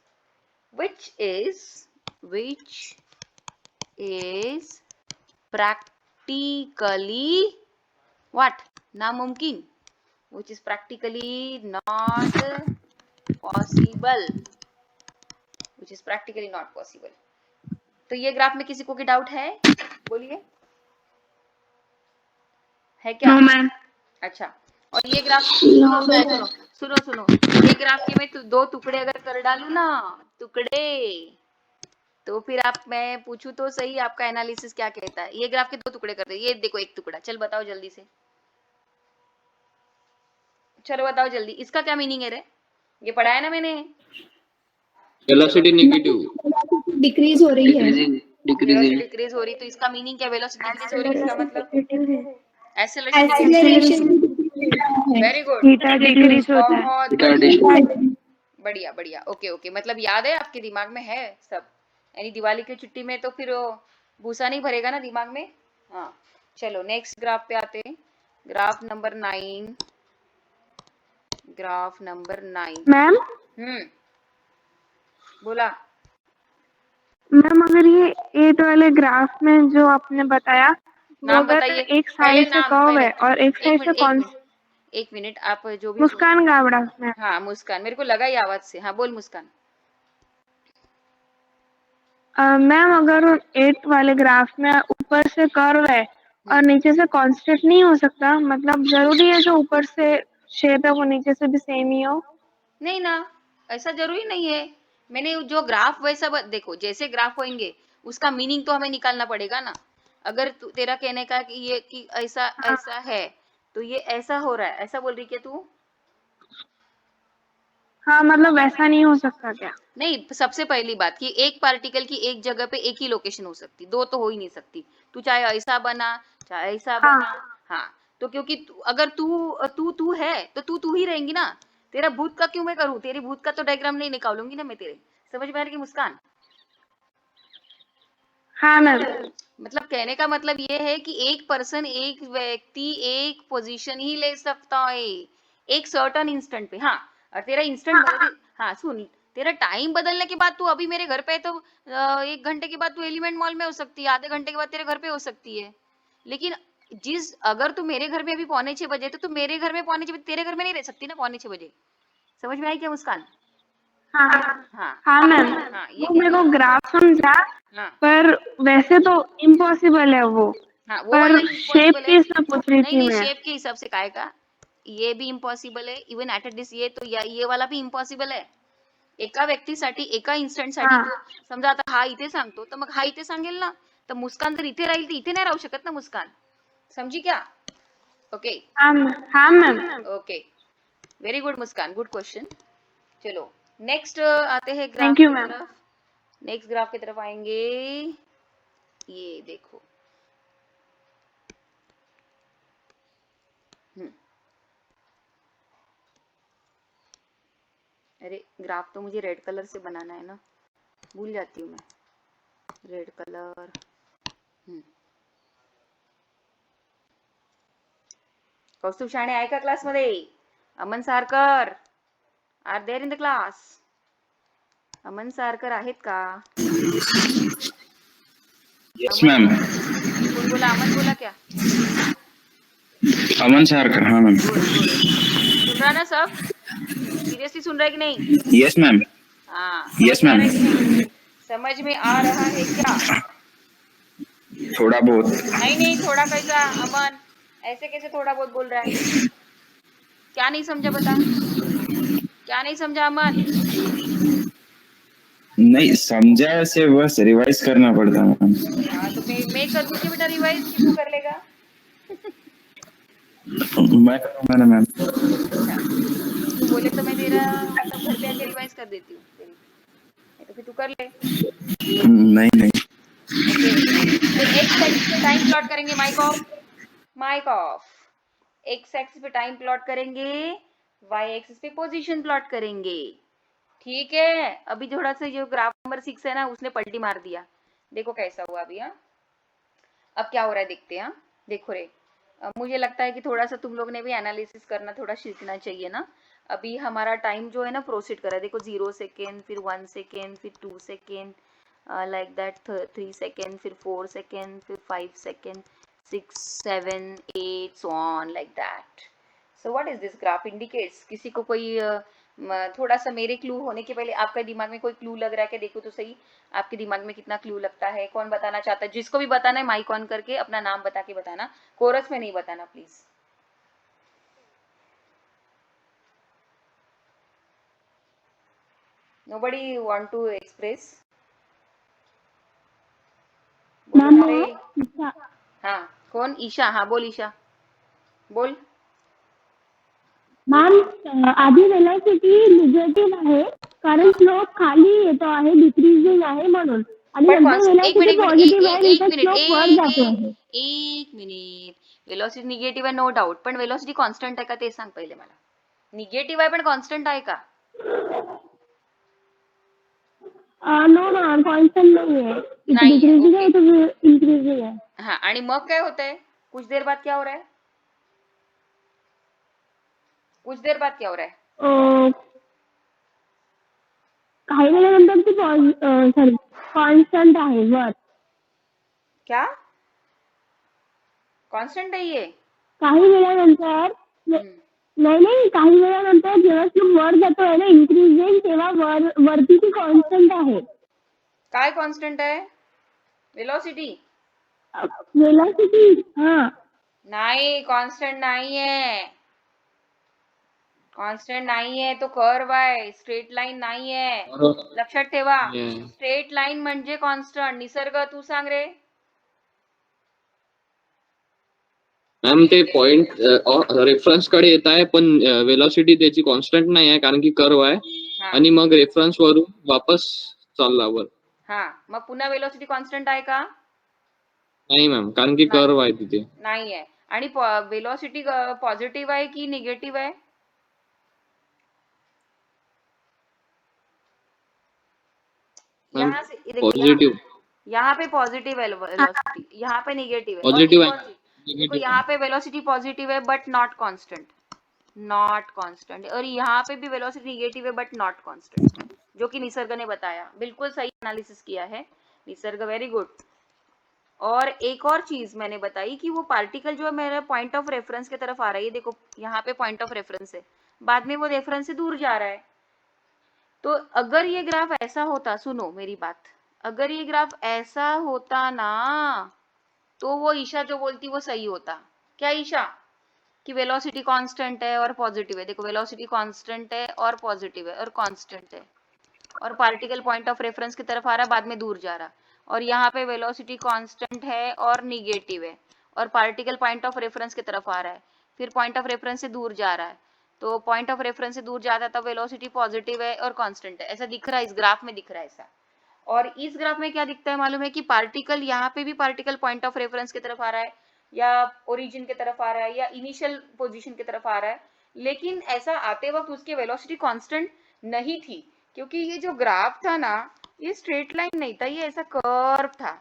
[SPEAKER 1] which is practically what, namumkin, which is practically not possible, तो ये graph में किसी को की doubt है, बोलिए, है क्या?
[SPEAKER 2] No ma'am.
[SPEAKER 1] अच्छा, और ये ग्राफ सुनो, ये ग्राफ के मैं दो टुकड़े अगर कर डालू ना, तो फिर मैं पूछू तो सही, आपका एनालिसिस क्या कहता है. ये ग्राफ के दो टुकड़े कर दे, ये देखो एक टुकड़ा, चल बताओ जल्दी से, चलो बताओ जल्दी, इसका क्या मीनिंग है रे, ये पढ़ा है ना मैंने,
[SPEAKER 4] वेलोसिटी नेगेटिव,
[SPEAKER 2] डिक्रीज हो रही है.
[SPEAKER 1] डिक्रीज हो रही, तो इसका मीनिंग क्या, वेलोसिटी डिक्रीज हो रही, इसका मतलब acceleration.
[SPEAKER 2] Acceleration.
[SPEAKER 1] Very good,
[SPEAKER 2] theta decrease होता है.
[SPEAKER 1] बहुत बढ़िया, ओके, मतलब याद है, आपके दिमाग में है सब, यानी दिवाली की छुट्टी में तो फिर भूसा नहीं भरेगा ना दिमाग में. हाँ, चलो नेक्स्ट ग्राफ पे आते हैं, ग्राफ नंबर 9.
[SPEAKER 2] मैम
[SPEAKER 1] बोला.
[SPEAKER 2] मैम अगर ये 8 वाले ग्राफ में जो आपने बताया, वो
[SPEAKER 1] नाम
[SPEAKER 2] अगर
[SPEAKER 1] बताइए,
[SPEAKER 2] एक साइड से कर्व है और एक साइड से कौन,
[SPEAKER 1] एक मिनट, आप जो भी
[SPEAKER 2] मुस्कान गावड़ा मैम.
[SPEAKER 1] हाँ मुस्कान, मेरे को लगा ही आवाज से. हाँ बोल मुस्कान.
[SPEAKER 2] मैम अगर 8 वाले ग्राफ में ऊपर से कर्व है और नीचे से कांस्टेंट नहीं हो सकता, मतलब जरूरी है जो ऊपर से शेप है वो नीचे से भी सेम ही हो?
[SPEAKER 1] नहीं ना, ऐसा जरूरी नहीं है. मैंने जो ग्राफ वैसा देखो, जैसे ग्राफ होंगे उसका मीनिंग तो हमें निकालना पड़ेगा ना. अगर तेरा कहने का कि ये कि ऐसा है, तो ये ऐसा हो रहा है, ऐसा बोल रही क्या तू?
[SPEAKER 2] हाँ, मतलब वैसा नहीं हो सकता क्या?
[SPEAKER 1] नहीं, सबसे पहली बात कि एक पार्टिकल की एक जगह पे एक ही लोकेशन हो सकती, दो तो हो ही नहीं सकती. तू चाहे ऐसा बना चाहे ऐसा बना. हाँ, तो क्योंकि अगर तू है तो तू ही रहेंगी ना. तेरा भूत का क्यों मैं करूँ, तेरी भूत का तो डायग्राम नहीं निकालूंगी ना मैं तेरे. समझ में आ रही है मुस्कान?
[SPEAKER 2] हाँ मैम.
[SPEAKER 1] मतलब कहने का मतलब ये है कि एक व्यक्ति एक पोजीशन ही ले सकता है एक सर्टन इंस्टेंट पे. हाँ, और तेरा इंस्टेंट हाँ सुन, तेरा टाइम बदलने के बाद तू अभी मेरे घर पे है तो 1 घंटे के बाद तू एलिमेंट मॉल में हो सकती है, आधे घंटे के बाद तेरे घर पे हो सकती है. लेकिन अगर तू मेरे घर में अभी 5:45 बजे, तो तू मेरे घर में 5:45 बजे तेरे घर में नहीं रह सकती ना 5:45 बजे. समझ में आई क्या मुस्कान?
[SPEAKER 2] हाँ मैम.
[SPEAKER 1] हाँ, ये
[SPEAKER 2] वो मेरे को ग्राफ समझा,
[SPEAKER 1] हाँ
[SPEAKER 2] पर वैसे तो इम्पॉसिबल है वो.
[SPEAKER 1] हाँ, वो
[SPEAKER 2] पर
[SPEAKER 1] वाला
[SPEAKER 2] शेप
[SPEAKER 1] इम्पॉसिबल
[SPEAKER 2] के
[SPEAKER 1] है.
[SPEAKER 2] हिसाब पूछ रही थी
[SPEAKER 1] नहीं,
[SPEAKER 2] मैं.
[SPEAKER 1] शेप के हिसाब से काहे का, ये भी इम्पॉसिबल है. इवन एट दिस ये तो ये वाला भी इम्पॉसिबल है. एका व्यक्तीसाठी एका इन्स्टंटसाठी
[SPEAKER 2] हा.
[SPEAKER 1] तो समजा आता हा इथे सांगतो तर मग हा इथे सांगेल ना, तर मुस्कान जर इथे राहील तर इथे नाही राहू शकत ना मुस्कान. समझी क्या? ओके
[SPEAKER 2] हाँ मैम.
[SPEAKER 1] ओके वेरी गुड मुस्कान, गुड क्वेश्चन. चलो नेक्स्ट आते हैं ग्राफ
[SPEAKER 2] थैंक यू
[SPEAKER 1] की
[SPEAKER 2] मैम.
[SPEAKER 1] तरफ. नेक्स्ट ग्राफ की तरफ आएंगे. ये देखो. अरे ग्राफ तो मुझे रेड कलर से बनाना है ना, भूल जाती हूँ मैं. Red colour. कौस्तुभ शाणे आहे का क्लासमध्ये? Aman Sarkar are there in the class? Aman Sarkar आहेत का?
[SPEAKER 4] Yes ma'am.
[SPEAKER 1] कोण बोला? अमन बोला क्या?
[SPEAKER 4] अमन सारकर. हाँ मैम.
[SPEAKER 1] Good good. सुन रहा ना सब? सीरियसली सुन रहा है कि नहीं?
[SPEAKER 4] Yes ma'am.
[SPEAKER 1] हाँ
[SPEAKER 4] यस मैम.
[SPEAKER 1] समझ में आ रहा है क्या?
[SPEAKER 4] थोड़ा बहुत.
[SPEAKER 1] नहीं नहीं, थोड़ा कैसा अमन, ऐसे कैसे थोड़ा बहुत बोल रहा है? क्या नहीं समझा बता, क्या नहीं समझा अमन?
[SPEAKER 4] नहीं समझा से बस रिवाइज करना पड़ता मैम.
[SPEAKER 1] हाँ तो मैं कर दूं क्या बेटा रिवाइज कि तू कर लेगा?
[SPEAKER 4] मैं करूँगा ना मैम.
[SPEAKER 1] अच्छा तू बोले तो मैं तेरा मतलब घर पे आके रिवाइज कर देती हूँ तेरी, नहीं तो फिर तू कर ले.
[SPEAKER 4] नहीं नहीं.
[SPEAKER 1] ओके तो एक्स एक्सिस पे टाइम प्लॉट करेंगे. Mic off, mic off. X axis पे टाइम प्लॉट करेंगे, वाई एक्सिस पे पोजीशन प्लॉट करेंगे. ठीक है. अभी थोड़ा सा जो ग्राफ नंबर 6 है ना उसने पलटी मार दिया. देखो कैसा हुआ अभी. हाँ अब क्या हो रहा है देखते हैं. देखो रे, मुझे लगता है कि थोड़ा सा तुम लोग ने भी एनालिसिस करना थोड़ा सीखना चाहिए ना. अभी हमारा टाइम जो है ना प्रोसीड कर रहा है. देखो 0 सेकेंड, फिर 1 सेकेंड, फिर 2 सेकेंड, लाइक दैट 3 सेकेंड, फिर 4 सेकेंड, फिर 5 second, 6 7 8 so on like that. So what is this graph indicates? किसी को कोई थोड़ा सा मेरे क्लू होने के पहले आपका दिमाग में कोई क्लू लग रहा है क्या? देखो तो सही आपके दिमाग में कितना क्लू लगता है. कौन बताना चाहता है? जिसको भी बताना है माइक ऑन करके अपना नाम बता के बताना, कोरस में नहीं बताना please. Nobody want to express? बोलो
[SPEAKER 2] मैम
[SPEAKER 1] सारे.
[SPEAKER 2] मैं
[SPEAKER 1] हाँ कौन? ईशा. हाँ बोल ईशा, बोल.
[SPEAKER 2] मॅम आधी वेलॉसिटी निगेटिव्ह आहे कारण स्लोप खाली येतो आहे, डिक्रीजिंग आहे म्हणून. आणि
[SPEAKER 1] पण
[SPEAKER 2] नंतर
[SPEAKER 1] एक
[SPEAKER 2] वेलॉसिटी
[SPEAKER 1] मिनिट
[SPEAKER 2] पॉझिटिव्ह आहे आणि इथे स्लोप वर जातो आहे.
[SPEAKER 1] एक मिनिट. वेलोसिटी निगेटिव्ह आहे नो डाऊट, पण वेलोसिटी कॉन्स्टंट आहे का ते सांग पहिले मला. निगेटिव्ह आहे पण कॉन्स्टंट आहे का?
[SPEAKER 2] नो मॅम कॉन्स्टंट नाही आहे. इथे
[SPEAKER 1] नाही आहे.
[SPEAKER 2] डिक्रीजिंग आहे,
[SPEAKER 1] ओके.
[SPEAKER 2] इथे इन्क्रीजिंग आहे.
[SPEAKER 1] हाँ आणि मग काय होतंय? कुछ देर बाद क्या हो रहा है? कुछ देर बाद क्या हो रहा है?
[SPEAKER 2] काही वेळानंतर ती सॉरी कॉन्स्टंट आहे वर.
[SPEAKER 1] क्या कॉन्स्टंट आहे ये?
[SPEAKER 2] काही वेळानंतर नाही काही वेळानंतर जेव्हा स्लोप वर जातोय ना इन्क्रीजिंग, तेव्हा वरती ती कॉन्स्टंट आहे.
[SPEAKER 1] काय कॉन्स्टंट आहे? Velocity
[SPEAKER 2] velocity. हा
[SPEAKER 1] नाही, कॉन्स्टंट नाहीये. कॉन्स्टंट नाहीये, तो कर्व आहे, स्ट्रेट लाईन नाहीये. लक्षात ठेवा, स्ट्रेट लाईन म्हणजे कॉन्स्टंट. निसर्ग तू सांग रे.
[SPEAKER 4] मॅम ते पॉइंट रेफरन्स कडे येत आहे पण वेलॉसिटी त्याची कॉन्स्टंट नाही आहे कारण की कर्व आहे.
[SPEAKER 1] हा
[SPEAKER 4] आणि मग रेफरन्स वरून वापस चालला वर.
[SPEAKER 1] हा मग पुन्हा वेलोसिटी कॉन्स्टंट आहे का?
[SPEAKER 4] नाही मॅम कारण की कर्व आहे तिथे.
[SPEAKER 1] नाहीये. आणि वेलोसिटी पॉझिटिव्ह आहे की निगेटिव्ह आहे? यहाँ से देखो,
[SPEAKER 4] पॉझिटिव्ह.
[SPEAKER 1] यहाँ पे पॉजिटिव है वेलोसिटी, यहाँ पे निगेटिव है.
[SPEAKER 4] पॉझिटिव्ह
[SPEAKER 1] और
[SPEAKER 4] आहे.
[SPEAKER 1] देखो यहाँ पे वेलोसिटी पॉजिटिव है but not constant, not constant. और यहाँ पे भी वेलोसिटी निगेटिव है बट नॉट कांस्टेंट, जो कि निसर्ग ने बताया. बिल्कुल सही एनालिसिस किया है निसर्ग, वेरी गुड. और एक और चीज मैंने बताई कि वो पार्टिकल जो है मेरे पॉइंट ऑफ रेफरेंस की तरफ आ रहा है. देखो यहाँ पे पॉइंट ऑफ रेफरेंस है, बाद में वो रेफरेंस से दूर जा रहा है. तो अगर ये ग्राफ ऐसा होता, सुनो मेरी बात, अगर ये ग्राफ ऐसा होता ना तो वो ईशा जो बोलती वो सही होता. क्या ईशा? कि वेलोसिटी कांस्टेंट है और पॉजिटिव है. देखो वेलोसिटी कांस्टेंट है और पॉजिटिव है और कांस्टेंट है. और पार्टिकल पॉइंट ऑफ रेफरेंस की तरफ आ रहा है, बाद में दूर जा रहा, और यहाँ पे वेलोसिटी कांस्टेंट है और निगेटिव है, और पार्टिकल पॉइंट ऑफ रेफरेंस की तरफ आ रहा है, फिर पॉइंट ऑफ रेफरेंस से दूर जा रहा है, तो पॉइंट ऑफ रेफरेंस से दूर जाता है तब वेलोसिटी पॉजिटिव है और कांस्टेंट है, ऐसा दिख रहा है, इस ग्राफ में दिख रहा है ऐसा। और इस ग्राफ में क्या दिखता है मालूम है कि पार्टिकल यहाँ पे भी पार्टिकल पॉइंट ऑफ रेफरेंस की तरफ आ रहा है, या ओरिजिन की तरफ आ रहा है, या इनिशियल पोजीशन की तरफ आ रहा है, लेकिन ऐसा आते वक्त उसकी वेलोसिटी कांस्टेंट नहीं थी, क्योंकि ये जो ग्राफ था ना, ये स्ट्रेट लाइन नहीं था, ये ऐसा कर्व था,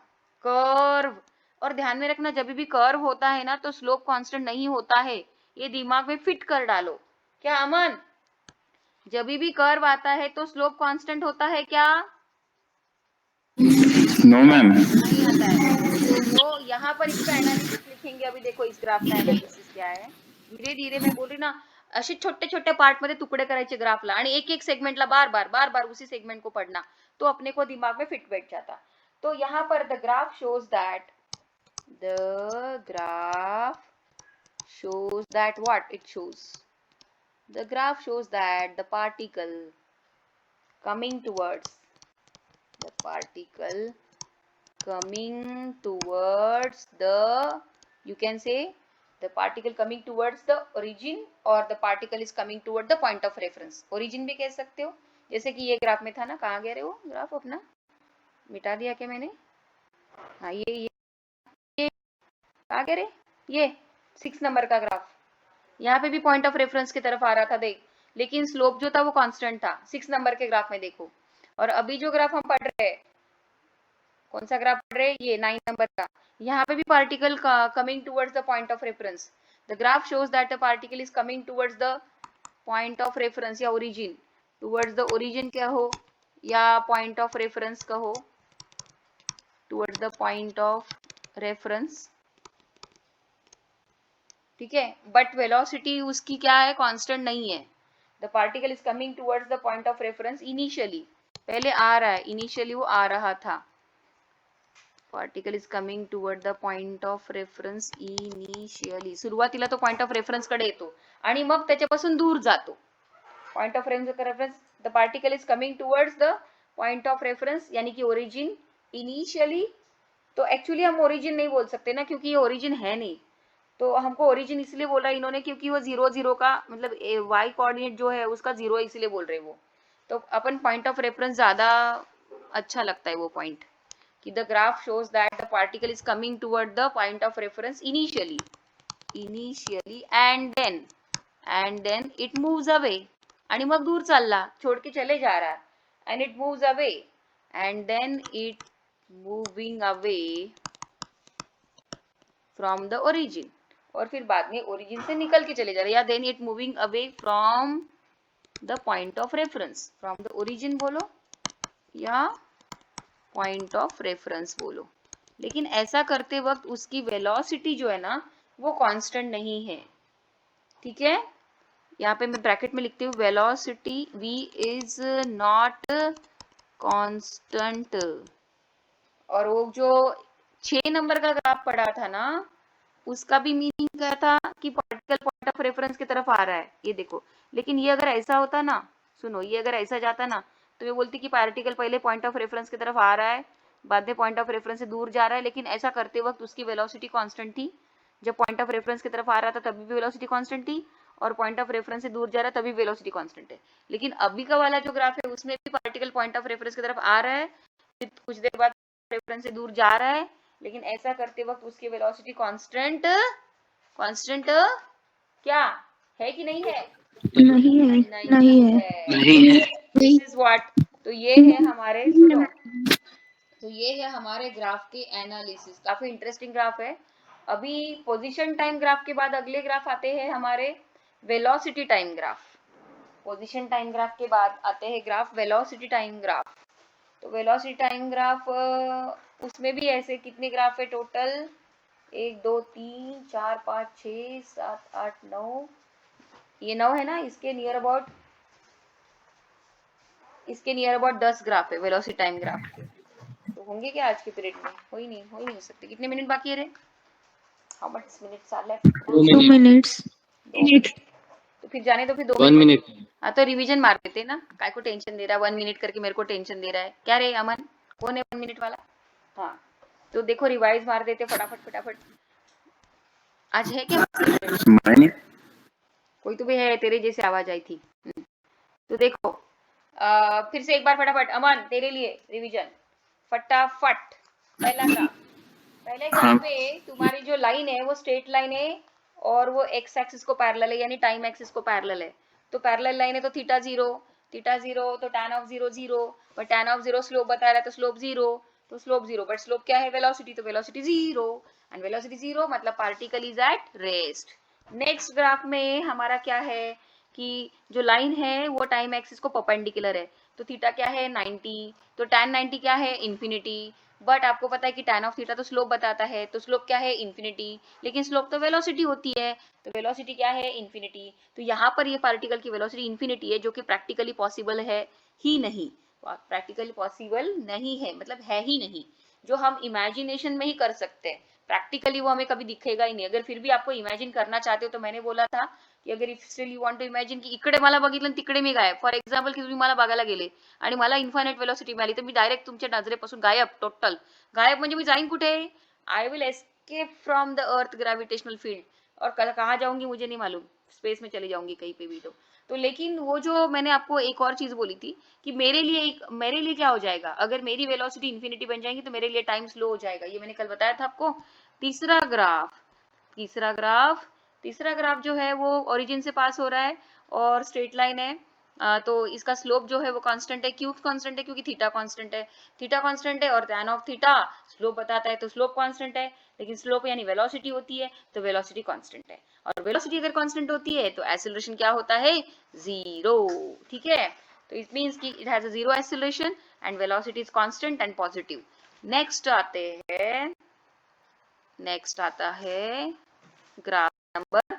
[SPEAKER 1] कर्व। और ध्यान में रखना, जब भी कर्व होता है ना तो स्लोप कांस्टेंट नहीं होता है, ये दिमाग में फिट कर डालो। क्या अमन, जब भी कर्व आता है तो स्लोप कांस्टेंट होता है क्या?
[SPEAKER 5] No ma'am.
[SPEAKER 1] नहीं आता है। तो यहाँ पर इसका एनालिसिस लिखेंगे। अभी देखो इस ग्राफ का एनालिसिस क्या है, धीरे धीरे मैं बोल रही ना, असे छोटे छोटे पार्ट मध्ये तुकडे करायचे ग्राफला, आणि एक एक सेगमेंटला बार बार उसी सेगमेंट को पढ़ना, तो अपने को दिमाग में फिट बैठ जाता। तो यहाँ पर the graph shows that what it shows, the graph shows that the particle coming towards the, you can say the particle coming towards the origin, or the particle is coming toward the point of reference, origin भी कह सकते हो, जैसे कि ये graph में था ना, कहाँ गया रे वो ग्राफ, अपना मिटा दिया क्या मैंने? हाँ ये कहाँ गया रे, ये 6 नंबर का ग्राफ, यहाँ पे भी पॉइंट ऑफ रेफरेंस की तरफ आ रहा था देख, लेकिन स्लोप जो था वो कांस्टेंट था 6 नंबर के ग्राफ में, देखो। और अभी जो ग्राफ हम पढ़ रहे हैं, कौन सा ग्राफ पढ़ रहे हैं, ये 9 नंबर का, यहाँ पे भी particle coming towards the point of reference, the graph shows that the particle is coming towards the point of reference या ओरिजिन, टुवर्ड्स द ओरिजिन कहो या पॉइंट ऑफ रेफरेंस कहो, towards the point of reference, ठीक है। But velocity उसकी क्या है, constant नहीं है। The particle is coming towards the point of reference initially, पहले आ रहा है, इनिशियली वो आ रहा था, particle is coming toward the point of reference initially, सुरुवातीला तो पॉइंट ऑफ रेफरन्स कडे येतो आणि मग त्याच्यापासून दूर जातो, point of reference, the particle is coming towards the point of reference यानी कि ओरिजिन इनिशियली। तो एक्चुअली हम ओरिजिन नहीं बोल सकते ना, क्योंकि ये ओरिजिन है नहीं, तो हमको ओरिजिन इसलिए बोला इन्होंने क्योंकि वो 0 0 का मतलब वाई कोऑर्डिनेट जो है उसका 0 है, इसलिए बोल रहे वो, तो अपन पॉइंट ऑफ रेफरेंस ज्यादा अच्छा लगता है वो पॉइंट, कि the graph shows that the particle is coming toward the point of reference initially and then it moves away, आणि मग दूर चालला, छोड़ के चले जा रहा है, and it moves away and then it moving away from the origin, और फिर बाद में ओरिजिन से निकल के चले जा रहे, या then it moving away from the point of reference, from the origin बोलो या पॉइंट ऑफ रेफरेंस बोलो। लेकिन ऐसा करते वक्त उसकी वेलोसिटी जो है ना वो कांस्टेंट नहीं है, ठीक है। यहाँ पे मैं ब्रैकेट में लिखती हूँ, velocity v is not constant. और वो जो 6 नंबर का ग्राफ पढ़ा था ना, उसका भी मीनिंग क्या था कि पार्टिकल पॉइंट ऑफ रेफरेंस की तरफ आ रहा है, ये देखो। लेकिन ये अगर ऐसा होता ना, सुनो, ये अगर ऐसा जाता ना तो मैं बोलती कि पार्टिकल पहले पॉइंट ऑफ रेफरेंस की तरफ आ रहा है, बाद में पॉइंट ऑफ रेफरेंस से दूर जा रहा है, लेकिन ऐसा करते वक्त उसकी वेलोसिटी कांस्टेंट थी। जब पॉइंट ऑफ रेफरेंस की तरफ आ रहा था तभी भी वेलोसिटी कांस्टेंट थी, और पॉइंट ऑफ रेफरेंस से दूर जा रहा है तभी वेलोसिटी कांस्टेंट है। लेकिन अभी का वाला जो ग्राफ है उसमें भी पार्टिकल पॉइंट ऑफ रेफरेंस की तरफ आ रहा है, फिर कुछ देर बाद रेफरेंस से दूर जा रहा है, लेकिन ऐसा करते वक्त उसकी वेलोसिटी कांस्टेंट क्या है कि नहीं है?
[SPEAKER 2] नहीं है।
[SPEAKER 1] दिस इज व्हाट, तो ये है हमारे, सुनो, तो ये है हमारे ग्राफ के एनालिसिस। काफी इंटरेस्टिंग ग्राफ है। अभी पोजीशन टाइम ग्राफ के बाद अगले ग्राफ आते हैं हमारे velocity time graph. Position time graph के बाद आते हैं ग्राफ वेलोसिटी टाइम ग्राफ। तो वेलोसिटी टाइम ग्राफ उसमें भी ऐसे कितने ग्राफ है टोटल, 1 2 3 4 5 6 7 8 9, ये 9 है ना, इसके नियर अबाउट 10 ग्राफ है वेलोसिटी टाइम ग्राफ के। तो होंगे क्या आज के पीरियड में? हो ही नहीं सकते। कितने मिनट बाकी है रे? How much minutes are left?
[SPEAKER 5] 2 minutes.
[SPEAKER 1] तो फिर जाने दो, फिर 2
[SPEAKER 4] 1
[SPEAKER 1] मिनट।
[SPEAKER 4] minute.
[SPEAKER 1] हाँ तो रिवीजन मार देते ना, काय को टेंशन दे रहा है 1 मिनट करके, मेरे को टेंशन दे रहा है क्या रे अमन, कौन है 1 मिनट वाला? हाँ तो देखो रिवाइज मार देते फटाफट फटाफट। आज है क्या स्टूडेंट? कोई तो भी है, तेरे जैसे आवाज आई थी। तो देखो फिर से एक बार फटाफट अमन तेरे लिए रिवीजन फटाफट। पहला ग्राफ, पहले ग्राफ में तुम्हारी जो लाइन है वो स्ट्रेट लाइन है और वो एक्स एक्सिस को पैरेलल है, यानी टाइम एक्सिस को पैरेलल है। तो पैरेलल लाइन है तो थीटा जीरो तो tan ऑफ जीरो जीरो, पर tan ऑफ जीरो स्लोप बता रहा है तो स्लोप जीरो, तो स्लोप जीरो, बट स्लोप क्या है वेलोसिटी, तो velocity zero, and velocity zero मतलब particle is at rest. Next graph में हमारा क्या है कि जो लाइन है वो टाइम एक्सिस को परपेंडिकुलर है, तो थीटा क्या है 90, तो tan 90 क्या है इन्फिनिटी, बट आपको पता है कि tan ऑफ थीटा तो स्लोप बताता है, तो स्लोप क्या है इन्फिनिटी, लेकिन स्लोप तो वेलोसिटी होती है, तो वेलोसिटी क्या है इन्फिनिटी। तो यहाँ पर ये पार्टिकल की वेलोसिटी इन्फिनिटी है, जो कि प्रैक्टिकली पॉसिबल है ही नहीं, प्रैक्टिकली पॉसिबल नहीं है, मतलब है ही नहीं, जो हम इमेजिनेशन में ही कर सकते हैं, प्रैक्टिकली वो हमें कभी दिखेगा ही नहीं। अगर फिर भी आपको इमेजिन करना चाहते हो तो मैंने बोला था की अगर if still you want to imagine की इकडे मला बघितलं तिकडे मी गायब, फॉर एक्झाम्पल की तुम्ही मला बघायला गेले आणि मला इन्फायनाइट वेलोसिटी मिळाली, तर मी डायरेक्ट तुमच्या नजरेपासून गायब, टोटल गायब, म्हणजे मी जाईन कुठे, I will escape from the earth gravitational field, और कहाँ जाऊंगी मुझे नहीं मालूम, स्पेस में चली जाऊंगी कहीं पे भी। तो लेकिन वो जो मैंने आपको एक और चीज बोली थी कि मेरे लिए क्या हो जाएगा, अगर मेरी वेलोसिटी इन्फिनिटी बन जाएगी तो मेरे लिए टाइम स्लो हो जाएगा, ये मैंने कल बताया था आपको। तीसरा ग्राफ जो है वो ओरिजिन से पास हो रहा है और स्ट्रेट लाइन है, तो इसका स्लोप जो है वो कांस्टेंट है, क्यों कांस्टेंट है, क्योंकि थीटा कांस्टेंट है और tan ऑफ थीटा स्लोप बताता है, तो स्लोप कांस्टेंट है, लेकिन स्लोप यानी वेलोसिटी होती है तो वेलोसिटी कांस्टेंट है, और वेलोसिटी अगर कांस्टेंट होती है तो एक्सेलरेशन क्या होता है, जीरो, ठीक है। तो इट मींस कि it has a zero acceleration and velocity is constant and positive. Next आता है ग्राफ नंबर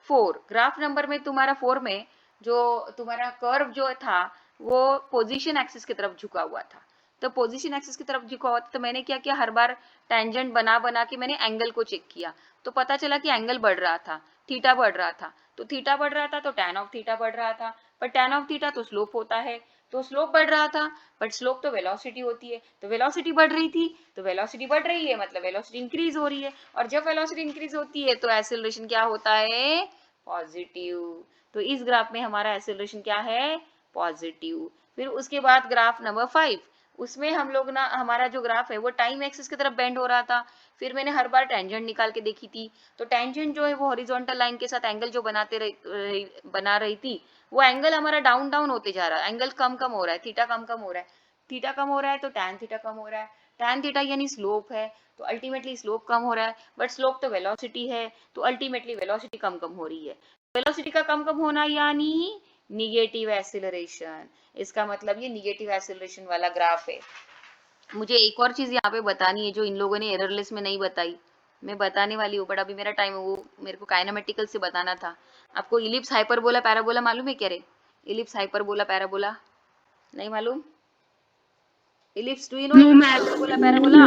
[SPEAKER 1] 4। ग्राफ नंबर में तुम्हारा 4 में जो तुम्हारा कर्व जो था वो पोजीशन एक्सिस की तरफ झुका हुआ था, तो पोजीशन एक्सिस की तरफ झुका हुआ था, तो मैंने क्या किया, हर बार टेंजेंट बना के मैंने एंगल को चेक किया, तो पता चला कि एंगल बढ़ रहा था, थीटा बढ़ रहा था, तो थीटा बढ़ रहा था तो tan ऑफ थीटा बढ़ रहा था, पर tan ऑफ थीटा तो स्लोप होता है, तो स्लोप बढ़ रहा था, बट स्लोप तो वेलोसिटी होती है, तो वेलोसिटी बढ़ रही थी, तो वेलोसिटी बढ़ रही है मतलब वेलोसिटी इंक्रीज हो रही है, और जब वेलोसिटी इंक्रीज होती है तो एक्सेलरेशन क्या होता है, पॉजिटिव। तो इस ग्राफ में हमारा एक्सेलरेशन क्या है, पॉजिटिव। फिर उसके बाद ग्राफ नंबर 5, उसमें हम लोग ना, हमारा जो ग्राफ है वो टाइम एक्सिस की तरफ बेंड हो रहा था, फिर मैंने हर बार टेंजेंट निकाल के देखी थी, तो टेंजेंट जो है वो हॉरिजॉन्टल लाइन के साथ एंगल जो बना रही थी, वो एंगल हमारा डाउन डाउन होते जा रहा है, एंगल कम हो रहा है, थीटा कम हो रहा है, थीटा कम हो रहा है तो tan थीटा कम हो रहा है, tan थीटा यानी स्लोप है, तो अल्टीमेटली स्लोप कम हो रहा है, बट स्लोप तो वेलोसिटी है, तो अल्टीमेटली वेलोसिटी कम हो रही है, वेलोसिटी का कम होना यानी निगेटिव एक्सीलरेशन, इसका मतलब ये निगेटिव एक्सीलरेशन वाला ग्राफ है। मुझे एक और चीज यहाँ पे बतानी है जो इन लोगों ने एरर लिस्ट में नहीं बताई, मैं बताने वाली हूँ, बट अभी मेरा टाइम है, वो मेरे को काइनेमेटिकल से बताना था आपको। इलिप्स हाइपरबोला पैराबोला मालूम है क्या रे, इलिप्स हाइपरबोला पैराबोला नहीं मालूम, ellipse do you know ellipse hyperbola parabola,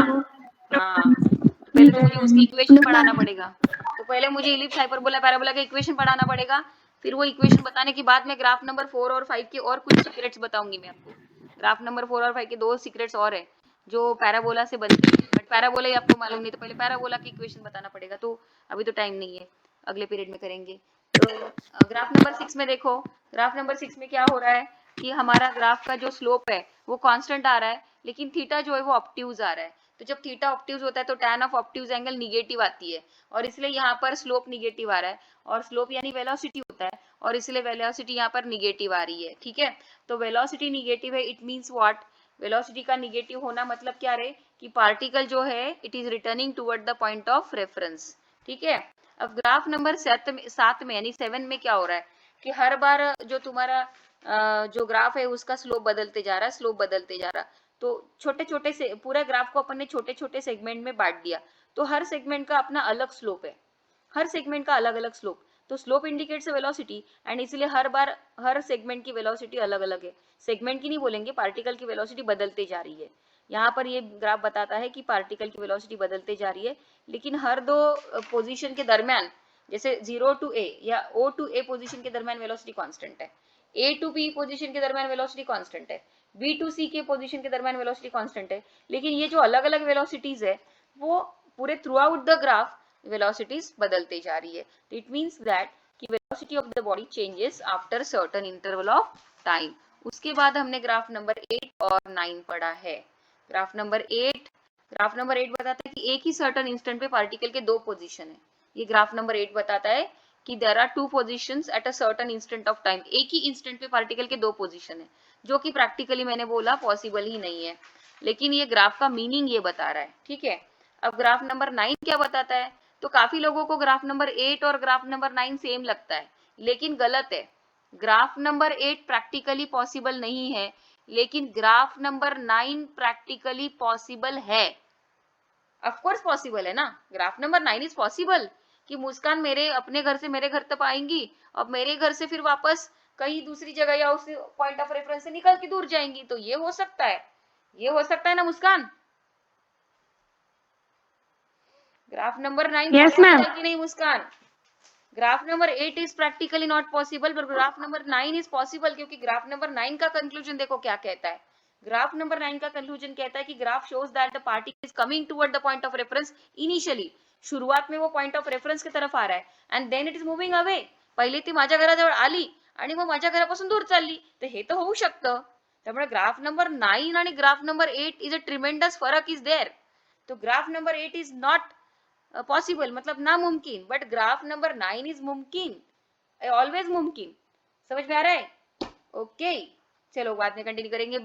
[SPEAKER 1] हाँ तो पहले तो मुझे उसकी इक्वेशन पढ़ाना पड़ेगा, तो पहले मुझे इलिप्स हाइपरबोला पैराबोला का इक्वेशन पढ़ाना पड़ेगा, फिर वो इक्वेशन बताने के बाद में ग्राफ नंबर 4 और 5 के और कुछ सीक्रेट्स बताऊंगी मैं आपको। ग्राफ नंबर 4 और 5 के 2 सीक्रेट्स और है जो पैराबोला से बनती है, बट पैराबोला ही आपको मालूम नहीं, तो पहले पैराबोला की इक्वेशन बताना पड़ेगा, तो अभी तो टाइम नहीं है, अगले पीरियड में करेंगे। तो ग्राफ नंबर 6 में देखो, ग्राफ नंबर 6 में क्या हो रहा है कि हमारा ग्राफ का जो स्लोप है वो कांस्टेंट आ रहा है, लेकिन थीटा जो है वो ऑब्ट्यूज आ रहा है, तो जब थीटा ऑब्ट्यूज होता है तो tan of obtuse angle negative आती है, और इसलिए यहाँ पर स्लोप निगेटिव आ रहा है, और स्लोप यानी वेलोसिटी होता है, और इसलिए वेलोसिटी यहाँ पर निगेटिव आ रही है, ठीक है। तो वेलोसिटी निगेटिव है, इट मीन्स व्हाट, वेलोसिटी का निगेटिव होना मतलब क्या रे कि पार्टिकल जो है it is returning toward the point of reference, ठीक है। अब ग्राफ नंबर 7 में यानी 7 में क्या हो रहा है कि हर बार जो तुम्हारा जो ग्राफ है उसका स्लोप बदलते जा रहा है, स्लोप बदलते जा रहा है, तो छोटे छोटे से पूरा ग्राफ को अपन ने छोटे छोटे सेगमेंट में बांट दिया, तो हर सेगमेंट का अपना अलग स्लोप है, हर सेगमेंट का अलग अलग स्लोप, तो स्लोप इंडिकेट्स वेलोसिटी, एंड इसलिए हर बार हर सेगमेंट की वेलोसिटी अलग अलग है, सेगमेंट की नहीं बोलेंगे, पार्टिकल की वेलोसिटी बदलते जा रही है। यहाँ पर ये ग्राफ बताता है कि पार्टिकल की वेलोसिटी बदलते जा रही है, लेकिन हर दो पोजीशन के दरमियान जैसे 0 to A या O to A पोजीशन के दरमियान वेलोसिटी कांस्टेंट है, A to B पोजीशन के दरमियान वेलोसिटी कांस्टेंट है, B to C के पोजीशन के दरमियान वेलोसिटी कांस्टेंट है, लेकिन ये जो अलग अलग वेलोसिटीज है वो पूरे through out the graph velocities बदलते जा रही है. इट मीन्स दैट कि velocity of the body changes after certain interval of time. उसके बाद हमने ग्राफ नंबर 8 और 9 पढ़ा है. ग्राफ नंबर 8 बताता है कि एक ही सर्टेन इंस्टेंट पे पार्टिकल के दो पोजीशन है. ये ग्राफ नंबर 8 बताता है कि there are two positions at a certain instant of time. एक ही इंस्टेंट पे पार्टिकल के दो पोजीशन है, जो कि प्रैक्टिकली मैंने बोला पॉसिबल ही नहीं है, लेकिन ये ग्राफ का मीनिंग ये बता रहा है. ठीक है. अब ग्राफ नंबर 9 क्या बताता है? तो काफी लोगों को ग्राफ नंबर 8 और ग्राफ नंबर 9 सेम लगता है, लेकिन गलत है. ग्राफ नंबर 8 प्रैक्टिकली पॉसिबल नहीं है, लेकिन ग्राफ नंबर 9 प्रैक्टिकली पॉसिबल है. ऑफ कोर्स पॉसिबल है ना. ग्राफ नंबर 9 इज पॉसिबल कि मुस्कान मेरे अपने घर से मेरे घर तक आएंगी, अब मेरे घर से फिर वापस कहीं दूसरी जगह या उस पॉइंट ऑफ रेफरेंस से निकल के दूर जाएंगी. तो ये हो सकता है, ये हो सकता है ना Muskan. Graph number 9
[SPEAKER 2] Yes,
[SPEAKER 1] possible
[SPEAKER 2] ma'am.
[SPEAKER 1] है कि नहीं Muskan? Graph number 8 is practically not possible, पर ग्राफ नंबर 9 इज पॉसिबल, क्योंकि ग्राफ नंबर 9 का कंक्लूजन देखो क्या कहता है. ग्राफ नंबर 9 का कंक्लूजन कहता है कि graph shows that the particle is coming toward the point of reference initially. शुरुआत में वो पॉइंट ऑफ रेफरन्स की तरफ आ रहा है, and then it is moving away. पहिले ती माझ्या घराजवळ आली आणि मग माझ्या घरापासून दूर चालली. तर हे तर होऊ शकतं. त्यामुळे ग्राफ नंबर 9 आणि graph number 8 is a tremendous फरक इज देयर. तो graph number 8 is not possible, मतलब नामुमकिन, बट ग्राफ नंबर 9 इज मुमकिन, ऑलवेज मुमकिन. समझ में आ रहा है? ओके, चलो बाद में कंटिन्यू करेंगे.